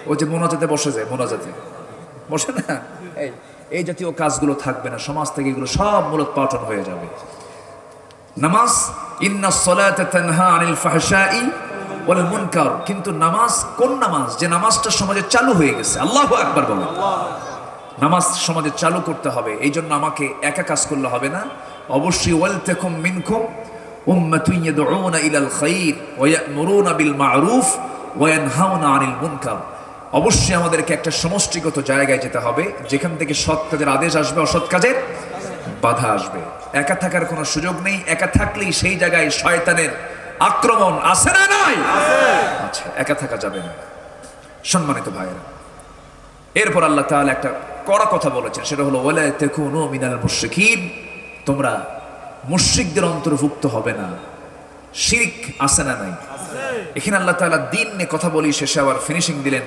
S1: ও যে মোনাজাতে বসে যায় মোনাজাতে বসে না এই জাতীয় কাজগুলো থাকবে না সমাজ থেকে এগুলো সব মূলোৎপাটন হয়ে যাবে নামাজ ইন্নাস সালাতা তানহা আনিল ফাহশাই ওয়াল মুনকার কিন্তু নামাজ কোন নামাজ যে নামাজটা সমাজে চালু হয়ে গেছে আল্লাহু আকবার বলেন নামাজ সমাজে চালু করতে হবে এই জন্য আমাকে একা কাজ করলে হবে না অবশ্যই ওয়ালতাকুম মিনকুম উম্মাতুন ইয়াদউনা ইলাল খায়র ওয়া ইয়া'মুরুনা বিল মা'রুফ ওয়া ইয়ানহাউনা আনিল মুনকার অবশ্যই আমাদেরকে একটা সমষ্টিগত জায়গায় যেতে হবে যেখান থেকে সৎ কাজের আদেশ আসবে অসৎ কাজের বাধা আসবে একা থাকার কোনো সুযোগ নেই একা থাকলেই সেই জায়গায় শয়তানের আক্রমণ আছে না নাই আচ্ছা একা থাকা যাবে না সম্মানিত ভাইয়েরা এরপর আল্লাহ তাআলা একটা কড়া কথা বলেছেন সেটা হলো ওয়ালা তাকুনু মিনাল মুশরিকিন তোমরা মুশরিকদের অন্তর্ভুক্ত হবে না শিরক আছে না নাই এখানে আল্লাহ তাআলা দ্বীন নিয়ে কথা বলি শেষে আবার ফিনিশিং দিলেন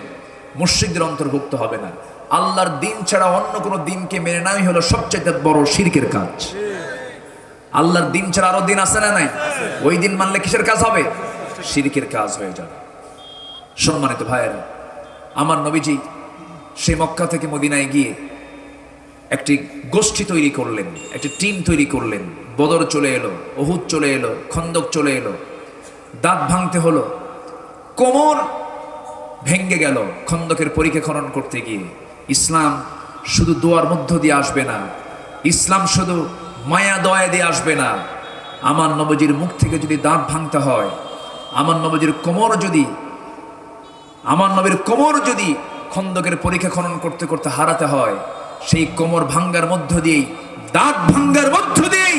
S1: মুশরিকদের অন্তর্ভুক্ত হবে না আল্লাহর দ্বীন ছাড়া অন্য কোনো দ্বীনকে মেনে নেওয়াই হলো সবচেয়ে বড় শিরকের কাজ আল্লাহর দ্বীন ছাড়া আরো দ্বীন আছে না নাই ওই দিন মানলে কিসের কাজ হবে শিরকের কাজ হয়ে যাবে সম্মানিত ভাইয়েরা আমার নবীজি সেই মক্কা থেকে মদিনায় গিয়ে একটি গোষ্ঠী তৈরি করলেন একটি টিম তৈরি করলেন বদর চলে এলো উহুদ চলে এলো খন্দক চলে এলো দাঁত ভাঙতে হলো কোমর ভেঙ্গে গেল খন্দকের পরীক্ষা খনন করতে গিয়ে ইসলাম শুধু দোয়ার মধ্য দিয়ে আসবে না ইসলাম শুধু মায়া দয়া দিয়ে আসবে না আমার নবীজির মুখ থেকে যদি দাঁত ভাঙতে হয় আমার নবীর কোমর যদি খন্দকের পরীক্ষা খনন করতে করতে হারাতে হয় সেই কোমর ভাঙ্গার মধ্য দিয়েই দাঁত ভাঙ্গার মধ্য দিয়েই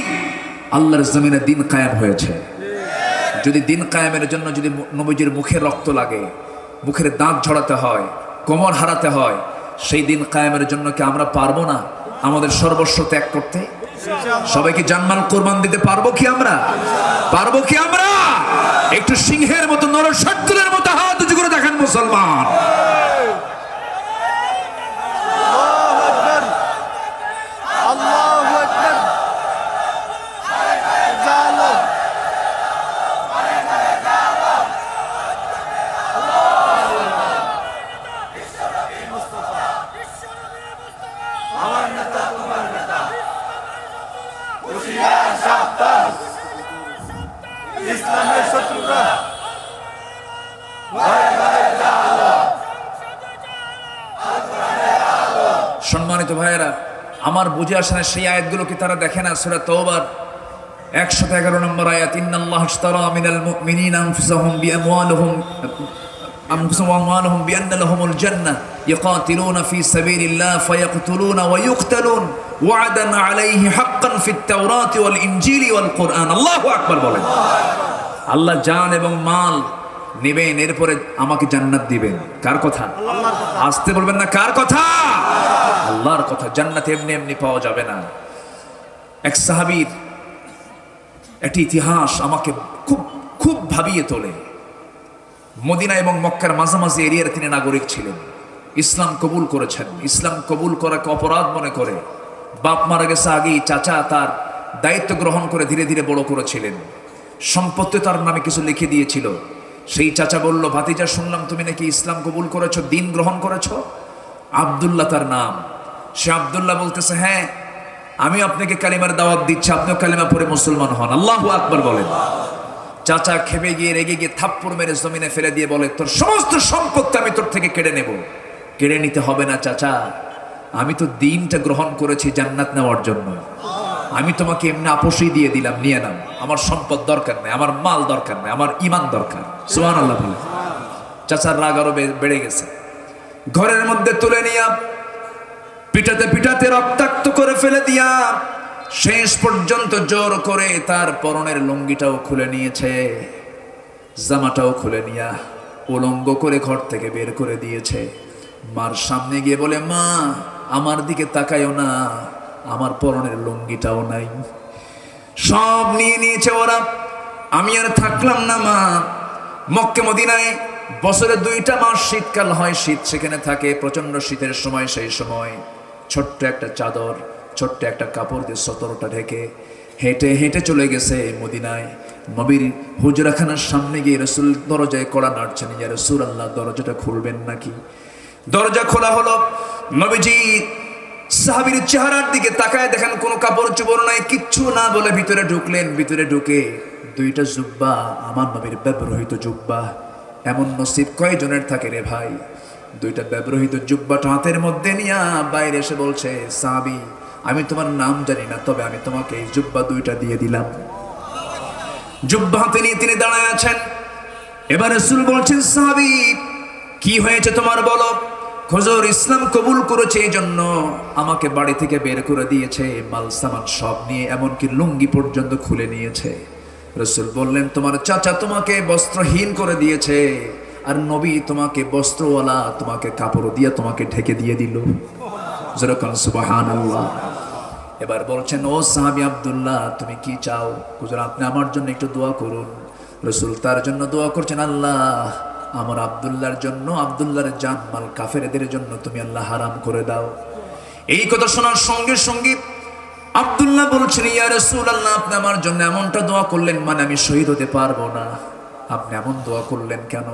S1: আল্লাহর জমিনে দিন কায়েম হয়েছে যদি দিন কায়েমের জন্য যদি নবীজির মুখে রক্ত লাগে মুখের দাঁত ঝরাতে হয় কোমর হারাতে হয় সেই দিন কায়েমের জন্য কি আমরা পারবো না আমাদের সর্বস্ব ত্যাগ করতে সবাইকে জানমাল কুরবান দিতে পারবো কি আমরা একটু সিংহের মতো নরসত্তরের মতো হাত উঁচু করে দেখেন মুসলমান
S3: ইসলামের শত্রুরা
S1: সম্মানিত ভাইয়েরা আমার বুঝে আসে না সেই আয়াতগুলো কি তারা দেখে না সূরা তাওবার 111 নম্বর আয়াত ইন্নাল্লাহা ইশতারা মিনাল মুমিনিনা আনফুসাহুম ওয়া আমওয়ালুহুম বিআন্না লাহুমুল জান্নাহ ইয়াকাতিলুনা ফি সাবিলিল্লাহ ফায়াকতুলুনা ওয়া ইউকতালুন ওয়া'দান আলাইহি হাক্কান ফিত তাওরাতি ওয়াল ইনজিলি ওয়াল কুরআন আল্লাহু আকবার বলেন আল্লাহ জান এবং মাল নেবেন এরপরে আমাকে জান্নাত দিবেন কার কথা আসতে বলবেন না কার কথা আল্লাহর কথা জান্নাত এমনি এমনি পাওয়া যাবে না এক সাহাবীর একটি ইতিহাস আমাকে খুব খুব ভাবিয়ে তোলে মদিনা এবং মক্কার মাঝামাঝি এরিয়ার তিনি নাগরিক ছিলেন ইসলাম কবুল করেছেন ইসলাম কবুল করাকে অপরাধ মনে করে বাপ মারা গেছে আগেই চাচা তার দায়িত্ব গ্রহণ করে ধীরে ধীরে বড় করেছিলেন সম্পত্তি তার নামে কিছু লিখে দিয়েছিল। সেই চাচা বলল, ভাতিজা শুনলাম তুমি নাকি ইসলাম কবুল করেছো, দিন গ্রহণ করেছো। আব্দুল্লাহ তার নাম। সে আব্দুল্লাহ বলতেছে, হ্যাঁ আমি আপনাকে কালিমার দাওয়াত দিচ্ছি, আপনিও কালিমা পড়ে মুসলমান হন। আল্লাহু আকবার বলেন। চাচা খেপে গিয়ে রেগে গিয়ে থাপ্পড় মেরে জমিনে ফেলে দিয়ে বলে, তোর সমস্ত সম্পত্তি আমি তোর থেকে কেড়ে নেব। কেড়ে নিতে হবে না চাচা, আমি তো দিনটা গ্রহণ করেছি জান্নাত নেওয়ার জন্য। আমি তোমাকে এমনি আপোষই দিয়ে দিলাম, নিয়ে নাও। আমার সম্পদ দরকার নাই, আমার মাল দরকার নাই, আমার ইমান দরকার। সুবহানাল্লাহ বলে। চাচার রাগ আরো বেড়ে গেছে। ঘরের মধ্যে তুলে নিয়া পিটাতে পিটাতে রক্তাক্ত করে ফেলে দিয়া শেষ পর্যন্ত জোর করে তার পরনের লুঙ্গিটাও খুলে নিয়েছে, জামাটাও খুলে নিয়া উলঙ্গ করে ঘর থেকে বের করে দিয়েছে। মার সামনে গিয়ে বলে, মা আমার দিকে তাকায়ও না, আমার পরনের লুঙ্গিটাও নাই, সব নিয়ে নিয়েছে ওরা, আমি আর থাকলাম না মা। মক্কা মদিনায় বছরে 2টা মাস শীতকাল হয়, শীত সেখানে থাকে, প্রচন্ড শীতের সময়। সেই সময় ছোট্ট একটা চাদর, ছোট্ট একটা কাপড় দিয়ে সতরটা ঢেকে হেঁটে হেঁটে চলে গেছে মদিনায়। নবীর হুজরাখানার সামনে গিয়ে রসুল দরজায় কড়া নাড়ছেন, ইয়া রাসূলুল্লাহ দরজাটা খুলবেন নাকি? দরজা খোলা হলো। নবীজি সাহাবীর চেহারার দিকে তাকায় দেখেন কোনো কাপড় চোপড় নাই, কিচ্ছু না বলে ভিতরে ঢুকলেন। ভিতরে ঢুকে 2টা জুব্বা, আমার নবীর ব্যবহৃত জুব্বা। এমন নসিব কয়জনের থাকে রে ভাই? 2টা ব্যবহৃত জুব্বাটা হাতের মধ্যে নিয়ে বাইরে এসে বলছে, সাহাবী আমি তোমার নাম জানি না, তবে আমি তোমাকে এই জুব্বা 2টা দিয়ে দিলাম। জুব্বা হাতে নিয়ে তিনি দাঁড়ায় আছেন। এবার রাসূল বলছেন, সাহাবী কি হয়েছে তোমার বলো? হুজুর ইসলাম কবুল করেছে এই জন্য আমাকে বাড়ি থেকে বের করে দিয়েছে, মাল সামান সব নিয়ে, এমনকি লুঙ্গি পর্যন্ত খুলে নিয়েছে। রাসূল বললেন, তোমার চাচা তোমাকে বস্ত্রহীন করে দিয়েছে, আর নবী তোমাকে বস্ত্রওয়ালা, তোমাকে কাপড় দিয়ে তোমাকে ঢেকে দিয়ে দিল। যেরকম সুবহানাল্লাহ। এবার বলছেন, ও সাহাবী আব্দুল্লাহ তুমি কি চাও? হুজুর আপনি আমার জন্য একটু দোয়া করুন। রাসূল তার জন্য দোয়া করছেন, আল্লাহ আমার আব্দুল্লাহর জন্য, আব্দুল্লাহর জানমাল কাফেরদের জন্য তুমি আল্লাহ হারাম করে দাও। এই কথা শোনার সঙ্গে সঙ্গে আব্দুল্লাহ বলছেন, ইয়া রাসূলুল্লাহ আপনি আমার জন্য এমনটা দোয়া করলেন, মানে আমি শহীদ হতে পারবো না, আপনি এমন দোয়া করলেন কেন?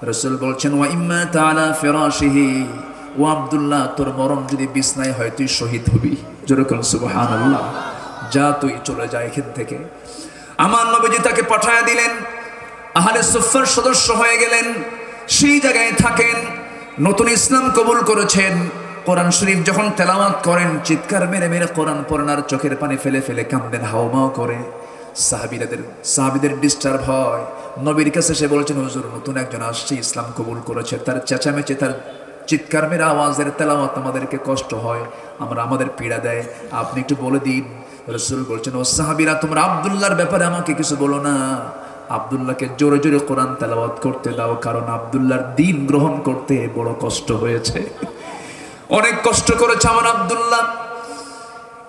S1: রাসূল বলছেন, ওয়া ইম্মা তাআলা ফিরাশিহি, ও আব্দুল্লাহ তোর মরণ যদি বিছনায় হয় তুই শহীদ হবি। যেরকম সুবহানাল্লাহ। যা তুই চলে যা এখান থেকে। আমার নবীজি তাকে পাঠায়া দিলেন, আহলে সুফফার সদস্য হয়ে গেলেন, সেই জায়গায় থাকেন। নতুন ইসলাম কবুল করেছেন। কোরআন শরীফ যখন তেলাওয়াত করেন চিৎকার মেরে মেরে কোরআন পড়েন, আর চোখের পানি ফেলে ফেলে কাঁদেন, হাওমাও করে। সাহাবীদের ডিস্টার্ব হয়। নবীর কাছে সে বলছেন, হুজুর নতুন একজন আসছে, ইসলাম কবুল করেছে, তার চেঁচামেচি, তার চিৎকার মেরে আওয়াজের তেলাওয়াত আমাদেরকে কষ্ট হয়, আমাদের পীড়া দেয়, আপনি একটু বলে দিন। রাসূল বলছেন, ও সাহাবীরা তোমরা আব্দুল্লাহর ব্যাপারে আমাকে কিছু বলো না, আব্দুল্লাহকে জোরে জোরে কোরআন তেলাওয়াত করতে দাও, কারণ আব্দুল্লাহর দিন গ্রহণ করতে বড় কষ্ট হয়েছে, অনেক কষ্ট করেছে আমার আব্দুল্লাহ।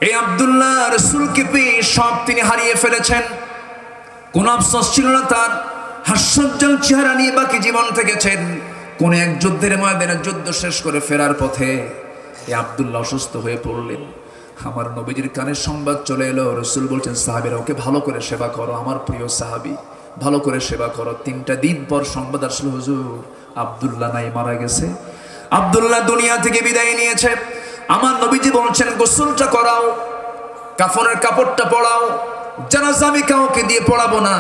S1: এই আব্দুল্লাহ রাসূলকে পেয়ে সব তিনি হারিয়ে ফেলেছেন। কোন আফসোস ছিল না তার। হাস্যোজ্জ্বল চেহারা নিয়ে বাকি জীবন থেকেছেন। কোন এক যুদ্ধের ময়দানে যুদ্ধ শেষ করে ফেরার পথে এই আব্দুল্লাহ অসুস্থ হয়ে পড়লেন। আমার নবীজির কানে সংবাদ চলে এলো। রাসূল বলছেন, সাহাবীরা ওকে ভালো করে সেবা করো, আমার প্রিয় সাহাবী, ভালো করে সেবা করো। 3টা দিন পর সংবাদ আসলো, হুজুর আব্দুল্লাহ নাই, মারা গেছে। আব্দুল্লাহ দুনিয়া থেকে বিদায় নিয়েছে। আমার নবীজি বলছেন, গোসলটা করাও, কাফনের কাপড়টা পরাও। জানাজা আমি কাউকে দিয়ে পড়াবো না,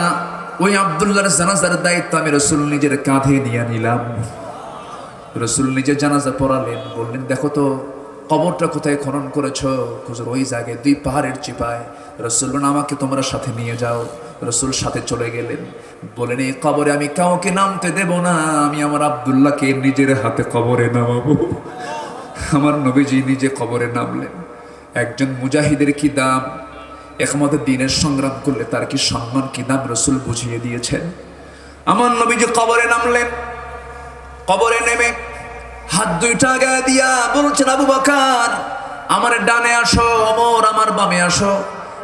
S1: ওই আব্দুল্লাহর জানাজার দায়িত্ব আমি রাসূল নিজের কাঁধে নিয়ে নিলাম। রাসূল নিজে জানাজা পড়ালেন। বললেন, দেখো তো কবরটা কোথায় খনন করেছ? হুজুর ওই জায়গায় 2 পাহাড়ের চিপায়। রাসূল বললেন, আমাকে তোমরা সাথে নিয়ে যাও। রাসূল সাথে চলে গেলেন। বলেন, এই কবরে আমি কাউকে নামতে দেব না, আমি আমার আব্দুল্লাহকে নিজের হাতে কবরে নামাবো। আমার নবীজি নিজে কবরে নামলেন। একজন মুজাহিদের কি দাম, একমাত্র দ্বীনের সংগ্রাম করলে তার কি সম্মান, কি দাম রাসূল বুঝিয়ে দিয়েছেন। আমার নবীজি কবরে নামলেন। কবরে নেমে হাত 2টা গায়ে দিয়া বলছেন, আবু বকর আমার ডানে আসো, ওমর আমার বামে আসো।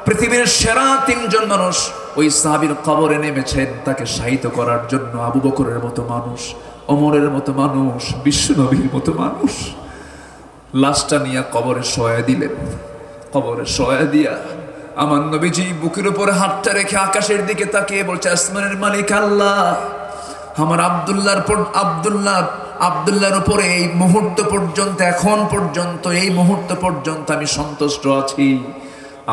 S1: পৃথিবীর সেরা 3জন মানুষ ওই সাহাবীর কবরে নেমেছেন তাকে শায়িত করার জন্য। আবু বকরের মতো মানুষ, ওমরের মতো মানুষ, বিশ্ব নবীর মতো মানুষ। লাশটা নিয়ে কবরে শোয়া দিলেন। কবরে শোয়া দিয়া আমার নবীজি বুকের উপর হাতটা রেখে আকাশের দিকে তাকিয়ে বলছে, আসমানের মালিক আল্লাহ, আমার আব্দুল্লাহর উপরে এই মুহূর্ত পর্যন্ত, এখন পর্যন্ত, এই মুহূর্ত পর্যন্ত আমি সন্তুষ্ট আছি।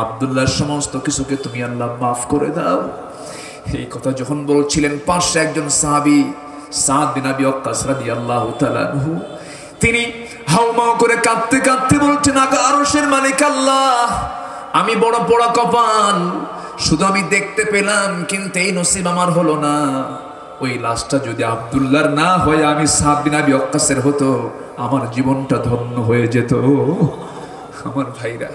S1: আব্দুল্লাহর সমস্ত কিছুকে তুমি আল্লাহ মাফ করে দাও। এই কথা যখন বলছিলেন, পাশে একজন সাহাবী সাদ বিন আবি ওয়াক্কাস রাদিয়াল্লাহু তাআলা আনহু, তিনি হাউমাউ করে কাঁদতে কাঁদতে বলছেন, আরশের মালিক আল্লাহ, আমি বড় পোড়া কপাল, শুধু আমি দেখতে পেলাম, কিন্তু এই নসিব আমার হলো না। ওই লাশটা যদি আব্দুল্লাহর না হয়ে আমি সাদ বিন আবি ওয়াক্কাসের হতো, আমার জীবনটা ধন্য হয়ে যেত। আমার ভাইরা,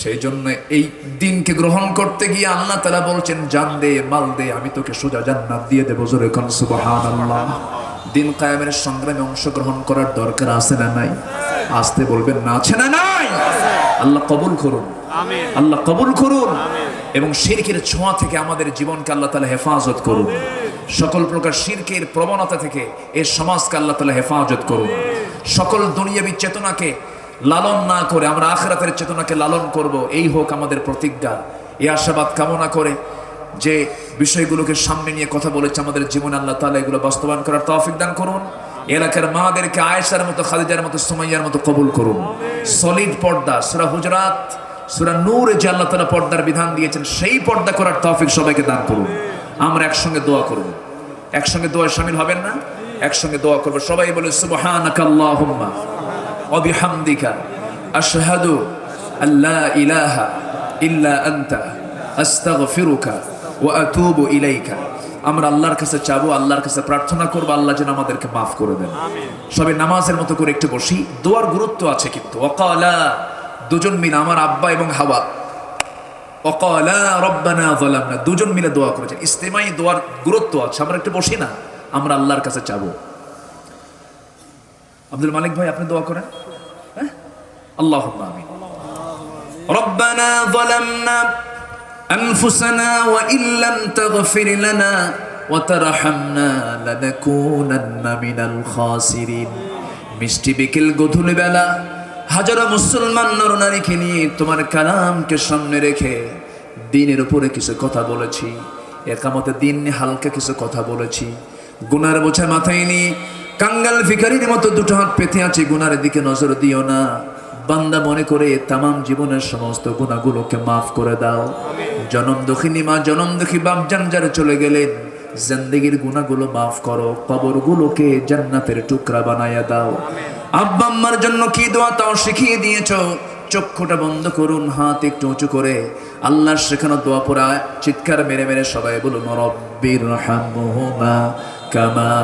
S1: সেই জন্য এই দিনকে গ্রহণ করতে গিয়ে আল্লাহ তাআলা বলছেন, জান দে, মাল দে, আমি তোকে সোজা জান্নাত দিয়ে দেব। জোরে কোন সুবহানাল্লাহ। দিন কায়েমের সংগ্রামে অংশগ্রহণ করার দরকার আছে না নাই? আসতে বলবেন না, আছে না নাই? আল্লাহ কবুল করুন, আল্লাহ কবুল করুন, এবং শিরকের ছোঁয়া থেকে আমাদের জীবনকে আল্লাহ তাআলা হেফাজত করুন। সকল প্রকার শিরকের প্রবণতা থেকে এই সমাজকে আল্লাহ তাআলা হেফাজত করুন। সকল দুনিয়াবী চেতনাকে লালন না করে আমরা আখিরাতের চেতনাকে লালন করব, এই হোক আমাদের প্রতিজ্ঞা। এই আশাবাদ কামনা করে যে বিষয়গুলোকে সামনে নিয়ে কথা বলেছে আমাদের জীবনে, আল্লাহ তাআলা এগুলো বাস্তবায়ন করার তৌফিক দান করুন। এলাকার মাদেরকে আয়েশার মতো, খাদিজার মতো, সুমাইয়ার মতো কবুল করুন। সলিড পর্দা, সূরা হুজরাত, সূরা নূরে যে আল্লাহ তাআলা পর্দার বিধান দিয়েছেন, সেই পর্দা করার তৌফিক সবাইকে দান করুন। আমরা একসঙ্গে দোয়া করব, একসঙ্গে দোয়ায় শামিল হবেন না? একসঙ্গে দোয়া করব। সবাই বলে, সুবহানাকাল্লাহুম্মা ওয়া বিহামদিকা আশহাদু আল্লা ইলাহা ইল্লা আনতা আস্তাগফিরুকা ওয়া আতুবু ইলাইকা। আমরা আল্লাহর কাছে চাবো, আল্লাহর কাছে প্রার্থনা করবো, আল্লাহ যেন আমাদেরকে মাফ করে দেন। সবাই নামাজের মতো করে একটু বসি। দোয়ার গুরুত্ব আছে কিন্তু। ওয়াকালা, দুজন মিলে, আমার আব্বা এবং হাওয়া, ওয়াকালা রব্বানা যালামনা, দুজন মিলে দোয়া করেছেন। ইস্তেমাই দোয়ার গুরুত্ব আছে। আমরা একটু বসি না, আমরা আল্লাহর কাছে চাবো। আব্দুল মালিক ভাই, আপনি দোয়া করেন। হ্যাঁ, আল্লাহুম্মা আমিন। রব্বানা যালামনা أنفسنا وإن لم تغفر لنا وترحمنا لنكونن من الخاسرين। মিষ্টি বিকেল গধূল বেলা হাজারো মুসলমান নরনারীকে নিয়ে তোমার কালামকে সামনে রেখে দিনের উপরে কিছু কথা বলেছি, একামতে দিন নিয়ে হালকা কিছু কথা বলেছি। গুনার বোঝা মাথায় নিয়ে কাঙ্গাল ভিখারির মতো দুটো হাত পেতে আছি, গুনার দিকে নজর দিও না। বান্দা মনে করে তামাম জীবনের সমস্ত গুনাহগুলোকে মাফ করে দাও। জনম দুঃখিনী মা, জনম দুঃখী বাপ জান যারা চলে গেলেন, জিন্দেগির গুনাহগুলো মাফ করো, কবরগুলোকে জান্নাতের টুকরা বানায়া দাও। আব্বা আম্মার জন্য কি দোয়া তাও শিখিয়ে দিয়েছো। চক্ষুটা বন্ধ করুন, হাত একটু উঁচু করে আল্লাহর শেখানো দোয়া পড়া চিৎকার মেরে মেরে সবাই বলুন, রব্বিরহামহুমা কামা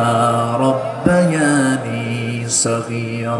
S1: রব্বায়ানি সগীরা।